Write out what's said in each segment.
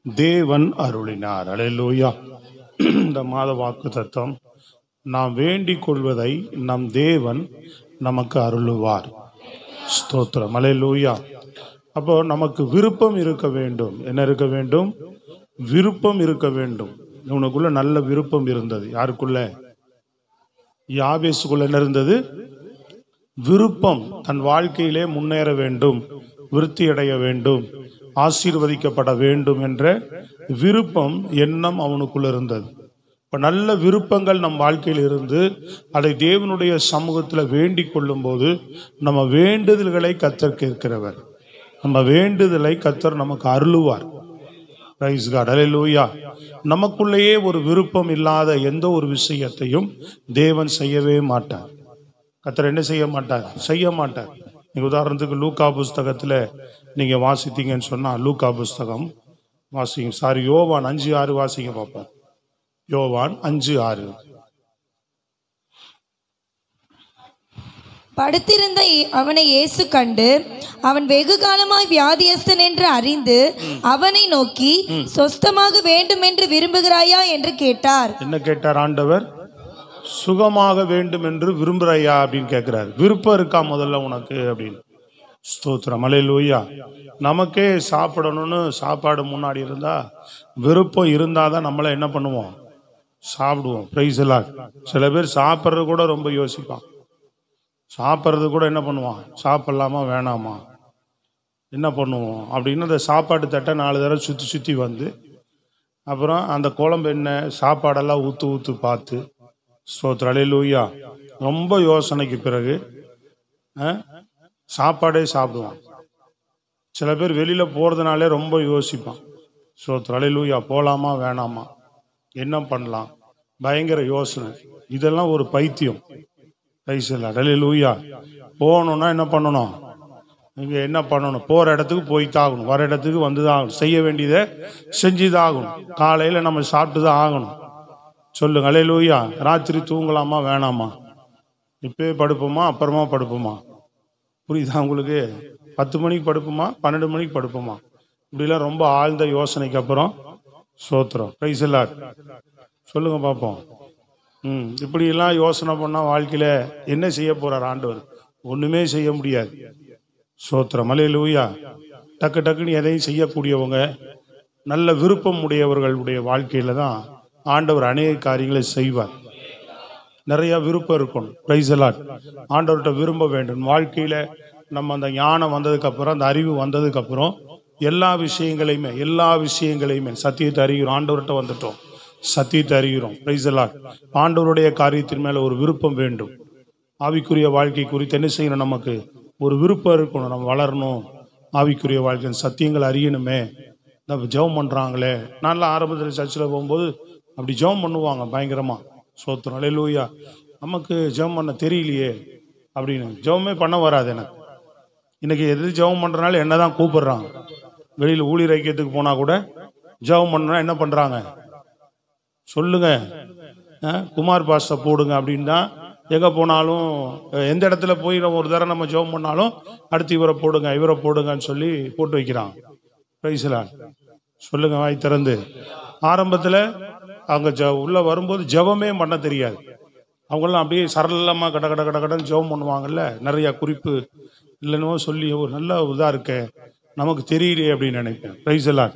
தேவன் அருளினார். அல்லேலூயா. இந்த மாத வாக்கு தத்துவம், நாம் வேண்டிக் கொள்வதை நம் தேவன் நமக்கு அருளுவார். ஸ்தோத்திரம். அல்லேலூயா. அப்போ நமக்கு விருப்பம் இருக்க வேண்டும். என்ன இருக்க வேண்டும்? விருப்பம் இருக்க வேண்டும். இவனுக்குள்ள நல்ல விருப்பம் இருந்தது. யாருக்குள்ள? யாபேசுக்குள்ள என்ன இருந்தது? விருப்பம். தன் வாழ்க்கையிலே முன்னேற வேண்டும், விருத்தி அடைய வேண்டும், ஆசீர்வதிக்கப்பட வேண்டும் என்ற விருப்பம், எண்ணம் அவனுக்குள்ள இருந்தது. இப்போ நல்ல விருப்பங்கள் நம் வாழ்க்கையில் இருந்து அதை தேவனுடைய சமூகத்தில் வேண்டிக் கொள்ளும் போது நம்ம வேண்டுதல்களை கர்த்தர் கேட்கிறவர். நம்ம வேண்டுதலை கர்த்தர் நமக்கு அருளுவார். Price God. அல்லேலூயா. நமக்குள்ளேயே ஒரு விருப்பம் இல்லாத எந்த ஒரு விஷயத்தையும் தேவன் செய்யவே மாட்டார். கர்த்தர் என்ன செய்ய மாட்டார்? செய்ய மாட்டார். நீங்க உதாரணத்துக்கு லூக்கா புஸ்தகத்தில் நீங்க வாசித்தீங்கன்னு சொன்னா, லூக்கா புஸ்தகம் வாசிங்க. யோவான் 5:6 வாசிங்க பார்ப்போம். யோவான் 5:6. படுத்திருந்த அவனை இயேசு கண்டு, அவன் வெகு காலமாய் வியாதியஸ்தன் என்று அறிந்து அவனை நோக்கி, சொஸ்தமாக வேண்டும் என்று விரும்புகிறாயா என்று கேட்டார். என்ன கேட்டார் ஆண்டவர்? சுகமாக வேண்டும் என்று விரும்புறையா அப்படின்னு கேட்கிறார். விருப்பம் இருக்கா முதல்ல உனக்கு அப்படின்னு? ஸ்தோத்திரம். அல்லேலூயா. நமக்கே சாப்பிடணும்னு சாப்பாடு முன்னாடி இருந்தா, விருப்பம் இருந்தாதான் நம்மள என்ன பண்ணுவோம்? சாப்பிடுவோம். பிரைஸ் எல்லாம். சில பேர் சாப்பிட்றது கூட ரொம்ப யோசிப்பான். சாப்பிட்றது கூட என்ன பண்ணுவான்? சாப்பிடலாமா வேணாமா, என்ன பண்ணுவோம் அப்படின்னு அந்த சாப்பாட்டு தட்டை 4 தடவை சுற்றி சுற்றி வந்து, அப்புறம் அந்த குழம்பு என்ன சாப்பாடெல்லாம் ஊற்று பார்த்து, ஸ்தோத்திரம். அல்லேலூயா. ரொம்ப யோசனைக்கு பிறகு சாப்பாடே சாப்பிடுவான். சில பேர் வெளியில் போகிறதுனாலே ரொம்ப யோசிப்பான். ஸ்தோத்திரம். அல்லேலூயா. போகலாமா வேணாமா, என்ன பண்ணலாம், பயங்கர யோசனை. இதெல்லாம் ஒரு பைத்தியம். அல்லேலூயா. போகணுன்னா என்ன பண்ணணும்? இங்கே என்ன பண்ணணும்? போகிற இடத்துக்கு போய்தான் ஆகணும், வர இடத்துக்கு வந்து தான் ஆகணும், செய்ய வேண்டியதை செஞ்சு தான் ஆகணும். காலையில் நம்ம சாப்பிட்டு தான் ஆகணும். சொல்லுங்க. அல்லேலூயா. ராத்திரி தூங்கலாமா வேணாமா, இப்போயே படுப்போமா அப்புறமா படுப்போமா? புரியுதா உங்களுக்கு? 10 மணிக்கு படுப்போமா 12 மணிக்கு படுப்போமா? இப்படிலாம் ரொம்ப ஆழ்ந்த யோசனைக்கு அப்புறம் ஸ்தோத்திரம். பிரைஸ் எல்லாம். சொல்லுங்க பார்ப்போம். இப்படியெல்லாம் யோசனை பண்ணால் வாழ்க்கையில் என்ன செய்ய போகிறார் ஆண்டவர்? ஒன்றுமே செய்ய முடியாது. ஸ்தோத்திரம். அல்லேலூயா. டக்கு டக்குன்னு எதையும் செய்யக்கூடியவங்க, நல்ல விருப்பம் உடையவர்களுடைய வாழ்க்கையில் தான் ஆண்டவர் அநேக காரியங்களை செய்வார். நிறைய விருப்பம் இருக்கணும். பிரைஸ் எல்லாம். ஆண்டவர்கிட்ட விரும்ப வேண்டும். வாழ்க்கையில் நம்ம அந்த ஞானம் வந்ததுக்கப்புறம், அந்த அறிவு வந்ததுக்கப்புறம் எல்லா விஷயங்களையுமே சத்தியத்தை அறிகிறோம். ஆண்டவர்கிட்ட வந்துட்டோம், சத்தியத்தை அறிகிறோம். பிரைஸ் எல்லாம். ஆண்டவருடைய காரியத்தின் மேலே ஒரு விருப்பம் வேண்டும். ஆவிக்குரிய வாழ்க்கை குறித்து என்ன செய்யணும்? நமக்கு ஒரு விருப்பம் இருக்கணும். நம்ம வளரணும், ஆவிக்குரிய வாழ்க்கை சத்தியங்கள் அறியணுமே. நம்ம ஜெபம் பண்ணுறாங்களே, நல்லா ஆரம்பத்தில் சர்ச்சில் போகும்போது அப்படி ஜெபம் பண்ணுவாங்க பயங்கரமாக. ஸ்தோத்திரம். அல்லேலூயா. நமக்கு ஜெபம் பண்ண தெரியலையே அப்படின்னு ஜெபமே பண்ண வராது எனக்கு. இன்னைக்கு எது ஜெபம் பண்ணுறனால என்ன தான் கூப்பிடுறாங்க. வெளியில் ஊழியர் ஐக்கியத்துக்கு போனால் கூட ஜெபம் பண்ணுறா என்ன பண்ணுறாங்க? சொல்லுங்க, குமார் பாஸ்டை போடுங்க அப்படின்னு தான். எங்கே போனாலும், எந்த இடத்துல போய் நம்ம ஒரு தடவை நம்ம ஜெபம் பண்ணாலும் அடுத்து இவரை போடுங்கன்னு சொல்லி போட்டு வைக்கிறாங்க. பிரைஸ்லாம். சொல்லுங்க வாய் திறந்து. ஆரம்பத்தில் அவங்க உள்ளே வரும்போது ஜெபமே பண்ண தெரியாது. அவங்களாம் அப்படியே சரளமாக கடன்னு ஜெபம் பண்ணுவாங்கல்ல, நிறையா குறிப்பு இல்லைன்னு சொல்லி ஒரு நல்ல இதாக இருக்க நமக்கு தெரியலையே அப்படின்னு நினைப்பேன். பிரைஸ்லாம்.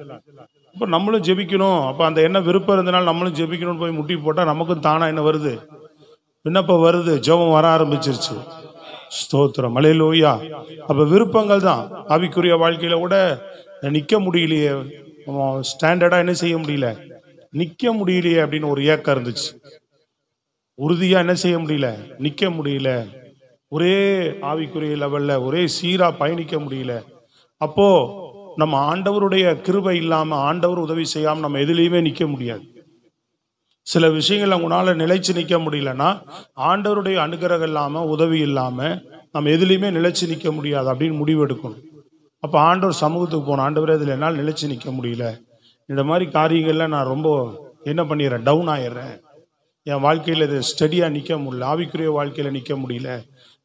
அப்போ நம்மளும் ஜெபிக்கணும். அப்போ அந்த என்ன விருப்பம் இருந்தனால நம்மளும் ஜெபிக்கணும்னு போய் முட்டி போட்டால் நமக்கும் தானாக என்ன வருது? விண்ணப்பம் வருது, ஜெபம் வர ஆரம்பிச்சிருச்சு. ஸ்தோத்திரம். அல்லேலூயா. அப்போ விருப்பங்கள் தான். ஆவிக்குரிய வாழ்க்கையில் கூட நிற்க முடியலையே, ஸ்டாண்டர்டாக என்ன செய்ய முடியல, நிற்க முடியலையே அப்படின்னு ஒரு ஏக்கம் இருந்துச்சு. உறுதியாக என்ன செய்ய முடியல, நிற்க முடியல. ஒரே ஆவிக்குரிய லெவலில் ஒரே சீராக பயணிக்க முடியல. அப்போ நம்ம ஆண்டவருடைய கிருபை இல்லாமல், ஆண்டவர் உதவி செய்யாமல் நம்ம எதுலேயுமே நிற்க முடியாது. சில விஷயங்கள் உங்களால் நிலைச்சு நிற்க முடியலன்னா, ஆண்டவருடைய அனுகிரகம் இல்லாமல், உதவி இல்லாமல் நம்ம எதுலேயுமே நிலைச்சு நிற்க முடியாது அப்படின்னு முடிவு எடுக்கணும். அப்போ ஆண்டவர் சமூகத்துக்கு போகணும். ஆண்டவர் இதில் என்னால் நிலைச்சு நிற்க முடியல, இந்த மாதிரி காரியங்களில் நான் ரொம்ப என்ன பண்ணிடுறேன், டவுன் ஆயிடுறேன், என் வாழ்க்கையில் இது ஸ்டடியாக நிற்க முடியல, ஆவிக்குரிய வாழ்க்கையில் நிற்க முடியல,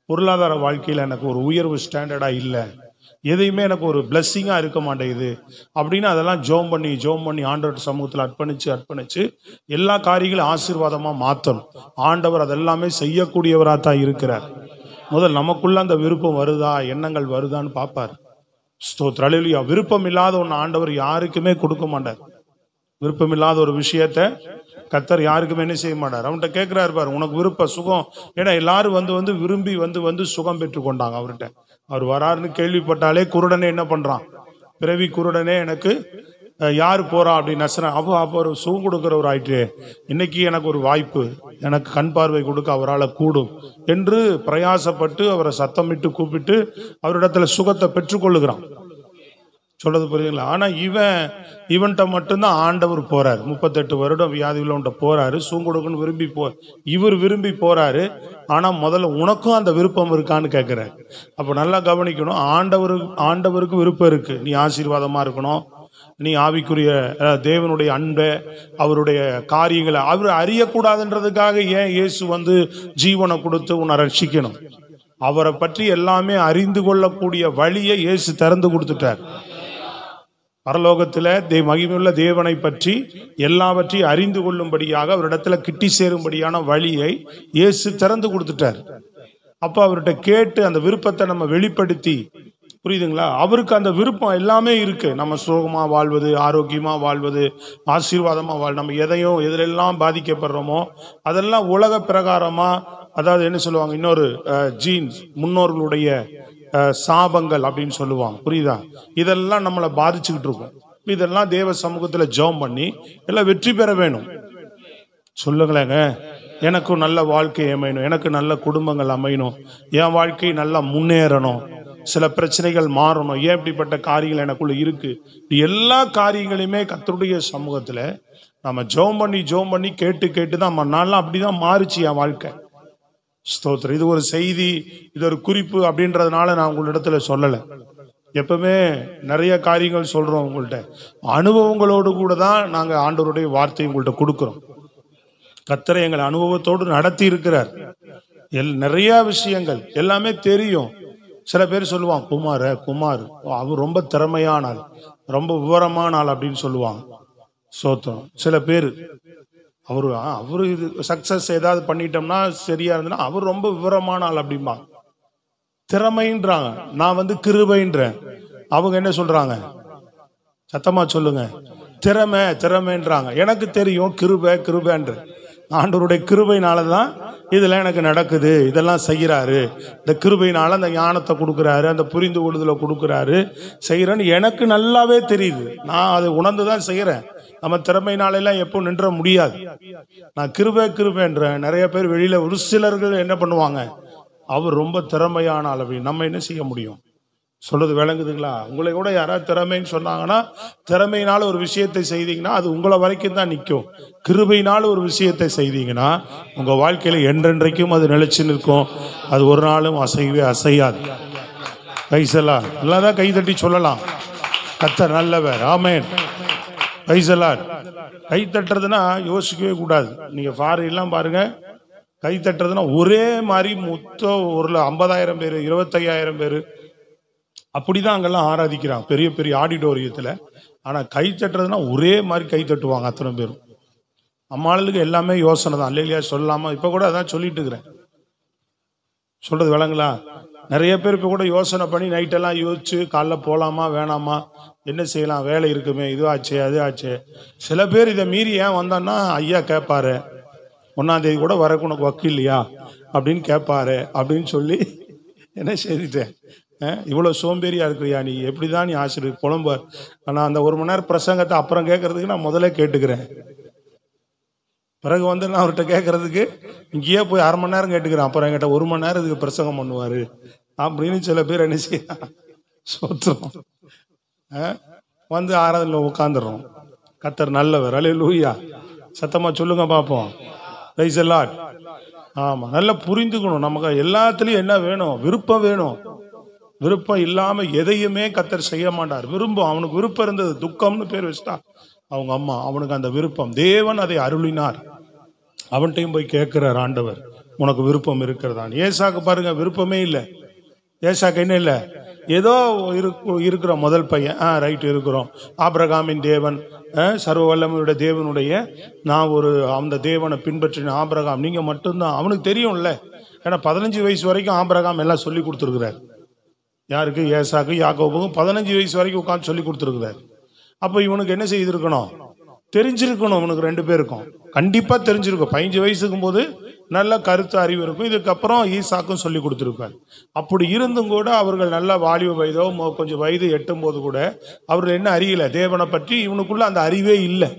பொருளாதார வாழ்க்கையில் எனக்கு ஒரு உயர்வு ஸ்டாண்டர்டாக இல்லை, எதையுமே எனக்கு ஒரு பிளஸ்ஸிங்காக இருக்க மாட்டேங்குது அப்படின்னு அதெல்லாம் ஜோம் பண்ணி ஆண்டவர் சமூகத்தில் அர்ப்பணிச்சு எல்லா காரியங்களும் ஆசீர்வாதமாக மாற்றணும். ஆண்டவர் அதெல்லாமே செய்யக்கூடியவராக தான் இருக்கிறார். முதல் நமக்குள்ள அந்த விருப்பம் வருதா, எண்ணங்கள் வருதான்னு பார்ப்பார். ஸ்தோத்திரம், அல்லேலூயா. விருப்பம் இல்லாத ஒன்று ஆண்டவர் யாருக்குமே கொடுக்க மாட்டார். விருப்பம் இல்லாத ஒரு விஷயத்த கர்த்தர் யாருக்குமே என்ன செய்ய மாட்டார். அவன்கிட்ட கேட்கிறாரு பாரு, உனக்கு விருப்ப சுகம். ஏன்னா எல்லாரும் வந்து விரும்பி வந்து சுகம் பெற்று கொண்டாங்க அவர்கிட்ட. அவர் வராருன்னு கேள்விப்பட்டாலே குருடனே என்ன பண்றான், பிறவி குருடனே எனக்கு யார் போறா அப்படின்னு நசுறான். அப்போ ஒரு சுகம் கொடுக்கிறவர் ஆயிட்டு, இன்னைக்கு எனக்கு ஒரு வாய்ப்பு, எனக்கு கண் பார்வை கொடுக்க அவரால் கூடும் என்று பிரயாசப்பட்டு அவரை சத்தமிட்டு கூப்பிட்டு அவரிடத்துல சுகத்தை பெற்றுக்கொள்ளுகிறான். சொல்றது புரியுதுங்களா? ஆனா இவன்கிட்ட மட்டும்தான் ஆண்டவர் போறாரு. 38 வருடம் வியாதி உள்ளவன்ட்ட போறாரு, சுகம் கொடுக்குன்னு இவர் விரும்பி போறாரு. ஆனா முதல்ல உனக்கும் அந்த விருப்பம் இருக்கான்னு கேட்கிறாரு. அப்ப நல்லா கவனிக்கணும். ஆண்டவருக்கு விருப்பம் இருக்கு, நீ ஆசீர்வாதமா இருக்கணும், நீ ஆவிக்குரிய தேவனுடைய அன்பை, அவருடைய காரியங்களை அவர் அறியக்கூடாதுன்றதுக்காக ஏன் இயேசு ஜீவனை கொடுத்து உன்னை ரட்சிக்கணும்? அவரை பற்றி எல்லாமே அறிந்து கொள்ளக்கூடிய வழியை இயேசு திறந்து கொடுத்துட்டார். பரலோகத்தில் மகிமையுள்ள தேவனை பற்றி எல்லாவற்றையும் அறிந்து கொள்ளும்படியாக அவரிடத்துல கிட்டி சேரும்படியான வழியை இயேசு திறந்து கொடுத்துட்டார். அப்ப அவர்கிட்ட கேட்டு அந்த விருப்பத்தை நம்ம வெளிப்படுத்தி, புரியுதுங்களா? அவருக்கு அந்த விருப்பம் எல்லாமே இருக்கு. நம்ம சுகமா வாழ்வது, ஆரோக்கியமா வாழ்வது, ஆசீர்வாதமா நம்ம எதிலெல்லாம் பாதிக்கப்படுறோமோ அதெல்லாம் உலக பிரகாரமா, அதாவது என்ன சொல்லுவாங்க, இன்னொரு ஜீன்ஸ், முன்னோர்களுடைய சாபங்கள் அப்படின்னு சொல்லுவாங்க, புரியுதா? இதெல்லாம் நம்மளை பாதிச்சுக்கிட்டு இருக்கும். இதெல்லாம் தேவ சமூகத்துல ஜெபம் பண்ணி எல்லாம் வெற்றி பெற வேணும். சொல்லுங்களேங்க, எனக்கும் நல்ல வாழ்க்கை அமையணும், எனக்கு நல்ல குடும்பங்கள் அமையணும், என் வாழ்க்கை நல்லா முன்னேறணும், சில பிரச்சனைகள் மாறணும், ஏன் இப்படிப்பட்ட காரியங்கள் எனக்குள்ள இருக்கு. எல்லா காரியங்களையுமே கர்த்தருடைய சமூகத்துல நம்ம ஜெபம் பண்ணி கேட்டு தான் நான்லாம் அப்படிதான் மாறுச்சு என் வாழ்க்கை. ஸ்தோத்திரம். இது ஒரு செய்தி, இது ஒரு குறிப்பு அப்படின்றதுனால நான் உங்களிடத்துல சொல்லலை. எப்பவுமே நிறைய காரியங்கள் சொல்றோம் உங்கள்கிட்ட, அனுபவங்களோடு கூட தான் நாங்க ஆண்டவருடைய வார்த்தை உங்கள்கிட்ட கொடுக்கிறோம். கர்த்தரை எங்களை அனுபவத்தோடு நடத்தி இருக்கிறார். நிறைய விஷயங்கள் எல்லாமே தெரியும். சில பேர் சொல்லுவாங்க, குமார் அவர் ரொம்ப திறமையான ஆள், ரொம்ப விவரமான ஆள் அப்படின்னு சொல்லுவாங்க. சோத்திரம். சில பேர் அவரு இது சக்சஸ் ஏதாவது பண்ணிட்டோம்னா சரியா இருந்ததுன்னா அவர் ரொம்ப விவரமான ஆள் அப்படிம்பாங்க. திறமைன்றாங்க, நான் கிருபைன்றேன். அவங்க என்ன சொல்றாங்க, சத்தமா சொல்லுங்க, திறமைன்றாங்க. எனக்கு தெரியும் கிருபைன்ற ஆண்டவருடைய கிருபையினாலதான் இதெல்லாம் எனக்கு நடக்குது, இதெல்லாம் செய்யறாரு, இந்த கிருபையினால அந்த ஞானத்தை கொடுக்குறாரு, அந்த புரிந்து கொள்ளுதலை கொடுக்குறாரு, செய்யறேன்னு எனக்கு நல்லாவே தெரியுது. நான் அதை உணர்ந்துதான் செய்யறேன். நம்ம திறமையினாலெல்லாம் எப்போ நின்ற முடியாது. நான் கிருபைன்ற நிறைய பேர் வெளியில ஒரு சிலர்கள் என்ன பண்ணுவாங்க, அவர் ரொம்ப திறமையான ஆள் அப்படின்னு. நம்ம என்ன செய்ய முடியும்? சொல்றது விளங்குதுங்களா? உங்களை கூட யாராவது திறமைன்னு சொன்னாங்கன்னா, திறமையினால ஒரு விஷயத்தை செய்தீங்கன்னா அது உங்களை வரைக்கும் தான் நிற்கும். கிருபையினால ஒரு விஷயத்தை செய்தீங்கன்னா உங்க வாழ்க்கையில என்றென்றைக்கும் அது நிலைச்சு நிற்கும். அது ஒரு நாளும் அசையாது. கைசலாம் எல்லாதான் கை தட்டி சொல்லலாம், கர்த்தர் நல்லவர், ஆமென். கைசலார். கை தட்டுறதுன்னா யோசிக்கவே கூடாது. நீங்க ஃபாரின்லாம் பாருங்க, கை தட்டுறதுன்னா ஒரே மாதிரி மொத்தம் ஒரு 50,000 பேர், 25,000 பேர் அப்படிதான் அங்கெல்லாம் ஆராதிக்கிறாங்க, பெரிய பெரிய ஆடிட்டோரியத்துல. ஆனா கை தட்டுறதுன்னா ஒரே மாதிரி கை தட்டுவாங்க அத்தனை பேரும். அம்மாளுக்கு எல்லாமே யோசனை தான், இல்லையா? சொல்லாம இப்ப கூட அதான் சொல்லிட்டு இருக்கிறேன். சொல்றது விளங்களா? நிறைய பேர் இப்ப கூட யோசனை பண்ணி நைட்டெல்லாம் யோசிச்சு காலைல போலாமா வேணாமா, என்ன செய்யலாம், வேலை இருக்குமே, இது ஆச்சு அது ஆச்சு. சில பேர் இதை மீறி ஏன் வந்தான்னா, ஐயா கேட்பாரு, 1ஆம் தேதி கூட வரக்கு உனக்கு வக்கீல்லையா அப்படின்னு கேட்பாரு அப்படின்னு சொல்லி என்ன செய்துட்டேன், இவ்வளோ சோம்பேறியா இருக்கிறியா நீ, எப்படிதான் நீ ஆசிரியர் புலம்பார். ஆனால் அந்த 1 மணி நேரம் பிரசங்கத்தை அப்புறம் கேட்கறதுக்கு நான் முதல்ல கேட்டுக்கிறேன். பிறகு நான் அவர்கிட்ட கேட்கறதுக்கு இங்கேயே போய் 1/2 மணி நேரம் கேட்டுக்கிறேன். அப்புறம் என்கிட்ட 1 மணி நேரம் இதுக்கு பிரசங்கம் பண்ணுவாரு அப்படின்னு சில பேர் என்ன செய்ய சோத்திரம் ஆராதனையில் உட்காந்துடுறோம். கர்த்தர் நல்லவர், அல்லேலூயா. சத்தமா சொல்லுங்க பார்ப்போம். Praise the Lord. ஆமா, நல்லா புரிந்துக்கணும். நமக்கு எல்லாத்துலயும் என்ன வேணும், விருப்பம் வேணும். விருப்பம் இல்லாம எதையுமே கர்த்தர் செய்ய மாட்டார். அவனுக்கு விருப்பம் இருந்தது, துக்கம்னு பேர் வச்சுட்டா அவங்க அம்மா. அவனுக்கு அந்த விருப்பம், தேவன் அதை அருளினார். அவன்கிட்டையும் போய் கேட்கிறார் ஆண்டவர், உனக்கு விருப்பம் இருக்கிறதான். ஏசாக்கு பாருங்க, விருப்பமே இல்லை. ஏசாக்கு என்ன இல்லை, ஏதோ இருக்கிற முதல் பையன் ரைட் இருக்கிறோம், ஆபிரகாமின் தேவன், சர்வ வல்லமையுடைய தேவனுடைய நான் அந்த தேவனை பின்பற்றின ஆபிரகாம், நீங்கள் மட்டும்தான். அவனுக்கு தெரியும்ல, ஏன்னா 15 வயசு வரைக்கும் ஆபிரகாம் எல்லாம் சொல்லி கொடுத்துருக்கிறார். யாருக்கு? ஏசாக்கு, யாக்கோபுக்கும் 15 வயசு வரைக்கும் உட்காந்து சொல்லி கொடுத்துருக்கிறார். அப்போ இவனுக்கு என்ன செய்திருக்கணும்? தெரிஞ்சிருக்கணும். இவனுக்கு 2 பேருக்கும் கண்டிப்பாக தெரிஞ்சிருக்கும். 15 வயசுக்கும் போது நல்ல கருத்து அறிவு இருக்கும். இதுக்கப்புறம் ஈசாக்கும் சொல்லி கொடுத்துருப்பார். அப்படி இருந்தும் கூட அவர்கள் நல்ல வாலிப வயதோ கொஞ்சம் வயது எட்டும் போது கூட அவர்கள் என்ன அறியல தேவனை பற்றி. இவனுக்குள்ள அந்த அறிவே இல்லை.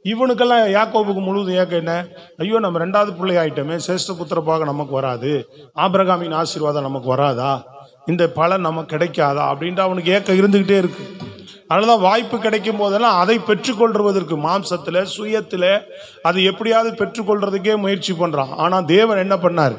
இவனுக்கெல்லாம் யாக்கோபுக்கு முழுவதும் ஏக்க என்ன, ஐயோ நம்ம 2வது பிள்ளை ஆயிட்டோமே, சேஷ்ட புத்திரப்பாக நமக்கு வராது, ஆபிரகாமின் ஆசீர்வாதம் நமக்கு வராதா, இந்த பலன் நமக்கு கிடைக்காதா அப்படின்ட்டு அவனுக்கு ஏக்க இருந்துகிட்டே இருக்கு. அதனாலதான் வாய்ப்பு கிடைக்கும் போதெல்லாம் அதை பெற்றுக்கொள்வதற்கு மாம்சத்துல சுயத்துல அதை எப்படியாவது பெற்றுக்கொள்றதுக்கே முயற்சி பண்றான். ஆனா தேவன் என்ன பண்ணார்?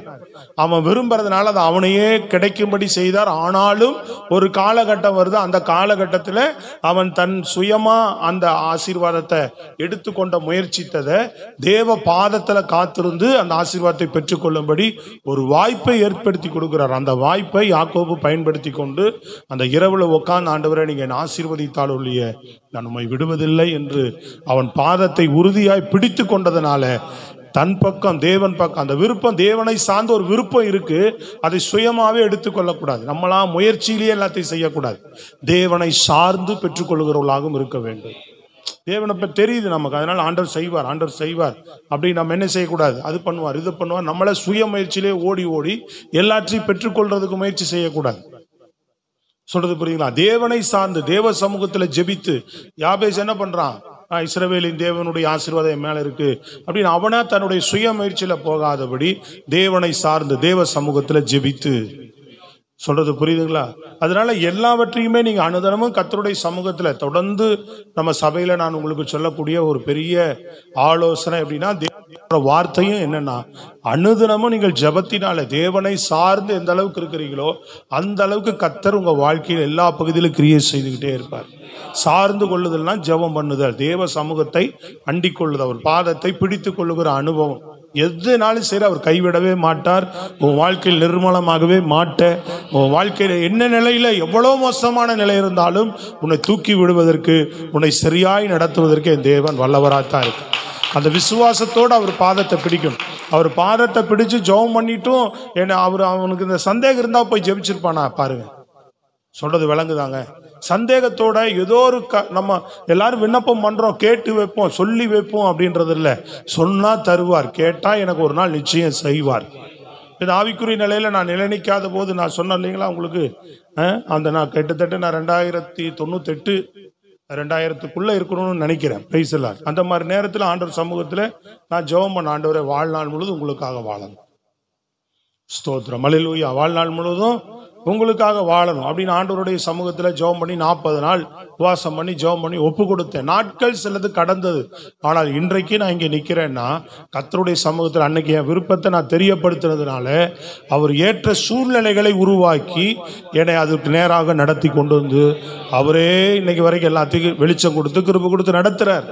அவன் விரும்புறதுனால அதை அவனையே கிடைக்கும்படி செய்தார். ஆனாலும் ஒரு காலகட்டம் வருது, அந்த காலகட்டத்தில் அவன் தன் சுயமா அந்த ஆசீர்வாதத்தை எடுத்துக்கொண்ட முயற்சித்ததை தேவ பாதத்தில் காத்திருந்து அந்த ஆசீர்வாதத்தை பெற்றுக்கொள்ளும்படி ஒரு வாய்ப்பை ஏற்படுத்தி கொடுக்கிறார். அந்த வாய்ப்பை யாக்கோபு பயன்படுத்தி கொண்டு அந்த இரவுல உட்கார்ந்து, ஆண்டவரே நீங்க என்ன ஆசீர்வதித்தால் ஒழிய நான் உம்மை விடுவதில்லை என்று அவன் பாதத்தை உறுதியாய் பிடித்து கொண்டதனால தன் பக்கம் தேவன் பக்கம் அந்த விருப்பம், தேவனை சார்ந்த ஒரு விருப்பம் இருக்கு, அதை சுயமாவே எடுத்துக்கொள்ளக்கூடாது. நம்மளா முயற்சியிலேயே எல்லாத்தையும் செய்யக்கூடாது. தேவனை சார்ந்து பெற்றுக்கொள்கிறவர்களாகவும் இருக்க வேண்டும். தேவனை பற்றி தெரியுது நமக்கு, அதனால ஆண்டவர் செய்வார், ஆண்டவர் செய்வார் அப்படின்னு நம்ம என்ன செய்யக்கூடாது. அது பண்ணுவார், இது பண்ணுவார், நம்மள சுய முயற்சியிலே ஓடி ஓடி எல்லாற்றையும் பெற்றுக்கொள்றதுக்கு முயற்சி செய்யக்கூடாது. சொல்றது புரியுங்களா? தேவனை சார்ந்து தேவ சமூகத்தில் ஜெபித்து யாபேஸ் என்ன பண்றான்? இஸ்ரவேலின் தேவனுடைய ஆசீர்வாதம் என் மேல இருக்கு அப்படின்னு அவனா தன்னுடைய சுய முயற்சியில போகாதபடி தேவனை சார்ந்து தேவ சமூகத்தில் ஜெபித்து. சொல்றது புரியுதுங்களா? அதனால எல்லாவற்றையுமே நீங்க அனுதினமும் கர்த்தருடைய சமூகத்துல தொடர்ந்து நம்ம சபையில நான் உங்களுக்கு சொல்லக்கூடிய ஒரு பெரிய ஆலோசனை அப்படின்னா, தேவ வார்த்தையும் என்னன்னா, அனுதினமும் நீங்கள் ஜெபத்தினால தேவனை சார்ந்து எந்த அளவுக்கு இருக்கிறீங்களோ அந்த அளவுக்கு கர்த்தர் உங்க வாழ்க்கையில் எல்லா பகுதியிலும் கிரியை செய்துகிட்டே இருப்பார். சார்ந்து கொள்ளுதல்னா ஜெபம் பண்ணுதல், தேவ சமூகத்தை அண்டிக் கொள்ளுதல், அவர் பாதத்தை பிடித்து கொள்ளுகிற அனுபவம். எதுனாலும் சரி அவர் கைவிடவே மாட்டார். உன் வாழ்க்கையில் நிர்மலமாகவே மாட்ட, உன் வாழ்க்கையில என்ன நிலையில எவ்வளவு மோசமான நிலை இருந்தாலும் உன்னை தூக்கி விடுவதற்கு, உன்னை சரியாய் நடத்துவதற்கு என் தேவன் வல்லவராத்தான் இருக்கு. அந்த விசுவாசத்தோடு அவர் பாதத்தை பிடிக்கணும். அவர் பாதத்தை பிடிச்சு ஜெபம் பண்ணிட்டும் என்ன அவனுக்கு இந்த சந்தேகம் இருந்தா போய் ஜெபிச்சிருப்பானா பாருங்க. சொல்றது விளங்குதாங்க? சந்தேகத்தோட ஏதோ ஒரு நம்ம எல்லாரும் விண்ணப்பம் பண்றோம், கேட்டு வைப்போம், சொல்லி வைப்போம் அப்படின்றது இல்லை. சொன்னா தருவார், கேட்டா எனக்கு ஒரு நாள் நிச்சயம் செய்வார். இது ஆவிக்குரிய நிலையில நான் நிலைநிக்காத போது நான் சொன்னேன் இல்லைங்களா உங்களுக்கு, அந்த நான் கிட்டத்தட்ட நான் 1998 2000க்குள்ள இருக்கணும்னு நினைக்கிறேன். பிரைஸ் எல்லாம் அந்த மாதிரி நேரத்தில் ஆண்டவர் சமூகத்தில் நான் ஜெபம் பண்ண, ஆண்டவரை வாழ்நாள் முழுவதும் உங்களுக்காக வாழணும். ஸ்தோத்திரம், அல்லேலூயா. வாழ்நாள் முழுவதும் உங்களுக்காக வாழணும் அப்படின்னு ஆண்டவருடைய சமூகத்தில் ஜெபம் பண்ணி 40 நாள் உபவாசம் பண்ணி ஜெபம் பண்ணி ஒப்பு கொடுத்தேன். நாட்கள் சிலது கடந்தது. ஆனால் இன்றைக்கு நான் இங்கே நிற்கிறேன்னா கர்த்தருடைய சமூகத்தில் அன்னைக்கு என் விருப்பத்தை நான் தெரியப்படுத்துறதுனால அவர் ஏற்ற சூழ்நிலைகளை உருவாக்கி என்னை அதுக்கு நேராக நடத்தி கொண்டு வந்து அவரே இன்னைக்கு வரைக்கும் எல்லாத்துக்கும் வெளிச்சம் கொடுத்து கிருபை கொடுத்து நடத்துறார்.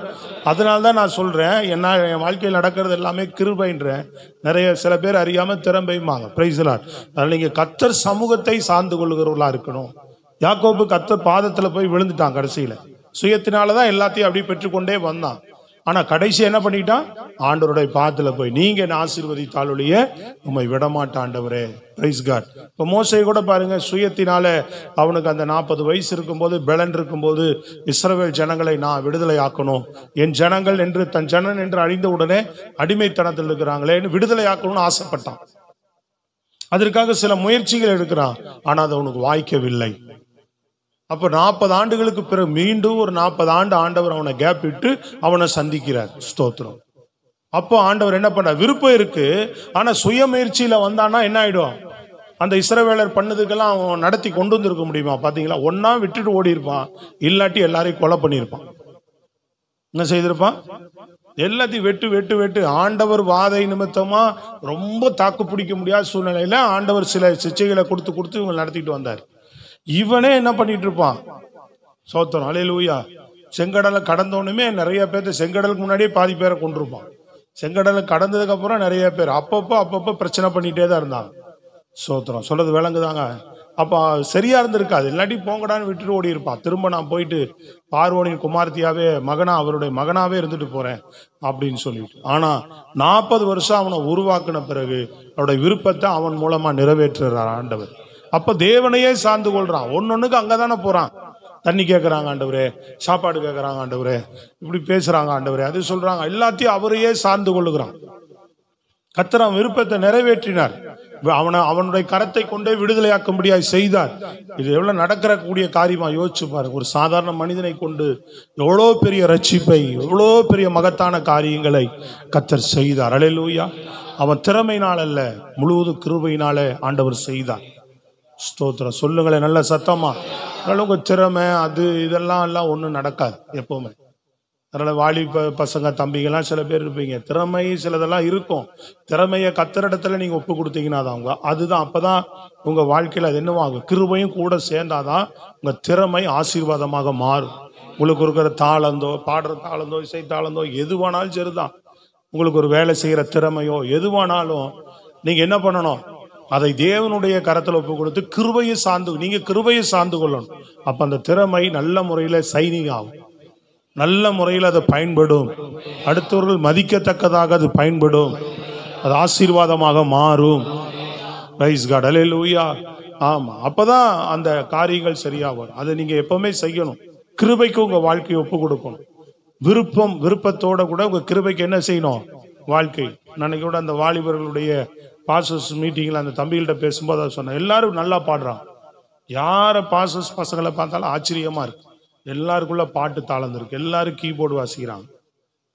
அதனால தான் நான் சொல்றேன், என்ன என் வாழ்க்கையில் நடக்கிறது எல்லாமே கிருபைன்றேன். நிறைய சில பேர் அறியாம திறம்பையுமாங்க. Price Lord. அதனால நீங்க கர்த்தர் சமூகத்தை சார்ந்து கொள்ளுகிறவர்களா இருக்கணும். யாக்கோபு கர்த்தர் பாதத்துல போய் விழுந்துட்டான். கடைசியில சுயத்தினாலதான் எல்லாத்தையும் அப்படி பெற்றுக்கொண்டே வந்தான். ஆனா கடைசி என்ன பண்ணிட்டான்? ஆண்டவருடைய பாதத்துல போய் நீங்க என்ன ஆசீர்வதித்தால் ஒழிய உம்மை விடமாட்ட ஆண்டவரே. Praise God. இப்போ மோசே கூட பாருங்க, சுயத்தினால அவனுக்கு அந்த 40 வயசு இருக்கும்போது பெலன் இருக்கும்போது இஸ்ரவேல் ஜனங்களை நான் விடுதலை ஆக்கணும், என் ஜனங்கள் என்று தன் ஜனன் என்று அறிந்த உடனே அடிமைத்தனத்தில் இருக்கிறாங்களேன்னு விடுதலை ஆக்கணும்னு ஆசைப்பட்டான். அதற்காக சில முயற்சிகள் எடுக்கிறான். ஆனா அது அவனுக்கு வாய்க்கவில்லை. அப்போ 40 ஆண்டுகளுக்கு பிறகு மீண்டும் ஒரு 40 ஆண்டு ஆண்டவர் அவனை கேப் விட்டு அவனை சந்திக்கிறார். ஸ்தோத்திரம். அப்போ ஆண்டவர் என்ன பண்ண, விருப்பம் இருக்கு, ஆனா சுய முயற்சியில வந்தான்னா என்ன ஆயிடும்? அந்த இஸ்ரவேலர் பண்ணதுக்கெல்லாம் அவன் நடத்தி கொண்டு வந்திருக்க முடியுமா? பாத்தீங்களா? ஒன்னா விட்டுட்டு ஓடி இருப்பான், இல்லாட்டி எல்லாரையும் கொலை பண்ணியிருப்பான். என்ன செய்திருப்பான்? எல்லாத்தையும் வெட்டு வெட்டு வெட்டு. ஆண்டவர் வாதை நிமித்தமா ரொம்ப தாக்கு பிடிக்க முடியாத சூழ்நிலையில ஆண்டவர் சில சிச்சைகளை கொடுத்து கொடுத்து இவங்க நடத்திட்டு வந்தார். இவனே என்ன பண்ணிட்டு இருப்பான்? சோத்திரம், அல்லேலூயா. செங்கடலை கடந்தோன்னுமே நிறைய பேர் செங்கடலுக்கு முன்னாடியே பாதி பேரை கொண்டிருப்பான். செங்கடலை கடந்ததுக்கு அப்புறம் நிறைய பேர் அப்பப்போ பிரச்சனை பண்ணிட்டே தான் இருந்தாங்க. சோத்திரம், சொல்றது விளங்குதாங்க? அப்போ சரியா இருந்திருக்காது. இல்லாட்டி போங்கடான்னு விட்டுட்டு ஓடி இருப்பான். திரும்ப நான் போயிட்டு பார்வோனின் குமார்த்தியாவே அவருடைய மகனாவே இருந்துட்டு போறேன் அப்படின்னு சொல்லிட்டு. ஆனா 40 வருஷம் அவனை உருவாக்குன பிறகு அவருடைய விருப்பத்தை அவன் மூலமா நிறைவேற்றுறார் ஆண்டவர். அப்ப தேவனையே சார்ந்து கொள்றான். ஒன்னொன்னுக்கு அங்கதானே போறான். தண்ணி கேட்கறாங்க ஆண்டவரே, சாப்பாடு கேட்கறாங்க ஆண்டவரே, இப்படி பேசுறாங்க ஆண்டவரே, அது சொல்றாங்க, எல்லாத்தையும் அவரையே சார்ந்து கொள்ளுகிறான். கர்த்தர் அவன் விருப்பத்தை நிறைவேற்றினார். அவனுடைய கரத்தை கொண்டே விடுதலையாக்கும்படியாய் செய்தார். இது எவ்வளவு நடக்கிற கூடிய காரியமா யோசிச்சு பாருங்க. ஒரு சாதாரண மனிதனை கொண்டு எவ்வளோ பெரிய ரட்சிப்பை, எவ்வளோ பெரிய மகத்தான காரியங்களை கர்த்தர் செய்தார். அல்லேலூயா. அவன் திறமையினால் அல்ல, முழுவதும் கிருபையினாலே ஆண்டவர் செய்தார். ஸ்தோத்திரம். சொல்லுங்களேன் நல்ல சத்தமா. அதனால உங்க திறமை அது இதெல்லாம் ஒன்றும் நடக்காது எப்பவுமே. அதனால வாலிப பசங்க தம்பிகள்லாம் சில பேர் இருப்பீங்க, திறமை சிலதெல்லாம் இருக்கும். திறமையை கத்தரிடத்துல நீங்க ஒப்பு கொடுத்தீங்கன்னா தான் அதுதான் அப்பதான் உங்க வாழ்க்கையில அது என்னவாகும், கிருபையும் கூட சேர்ந்தாதான் உங்க திறமை ஆசீர்வாதமாக மாறும். உங்களுக்கு இருக்கிற தாளந்தோ, பாடுற தாளந்தோ, இசை தாளந்தோ, எதுவானாலும் சரிதான். உங்களுக்கு ஒரு வேலை செய்யற திறமையோ எதுவானாலும் நீங்க என்ன பண்ணணும், அதை தேவனுடைய கரத்தில் ஒப்பு கொடுத்து கிருபையை சார்ந்து கொள்ளணும். அப்ப அந்த திறமை நல்ல முறையில சைனிங் ஆகும், நல்ல முறையில் அது பயன்படும், அடுத்தவர்கள் மதிக்கத்தக்கதாக அது பயன்படும், அது ஆசீர்வாதமாக மாறும். Praise God. அல்லேலூயா. ஆமா, அப்பதான் அந்த காரியங்கள் சரியா வரும். அதை நீங்க எப்பவுமே செய்யணும். கிருபைக்கு உங்க வாழ்க்கையை ஒப்பு கொடுக்கணும். விருப்பத்தோட கூட உங்க கிருபைக்கு என்ன செய்யணும், வாழ்க்கை. அன்னைக்கு கூட அந்த வாலிபர்களுடைய பாசஸ் மீட்டிங்ல அந்த தம்பிகள்கிட்ட பேசும்போது அதை சொன்னேன். எல்லாரும் நல்லா பாடுறாங்க. யார பாசஸ் பசங்களை பார்த்தாலும் ஆச்சரியமா இருக்கு. எல்லாருக்குள்ள பாட்டு தாளந்து இருக்கு, எல்லாரும் கீபோர்டு வாசிக்கிறாங்க.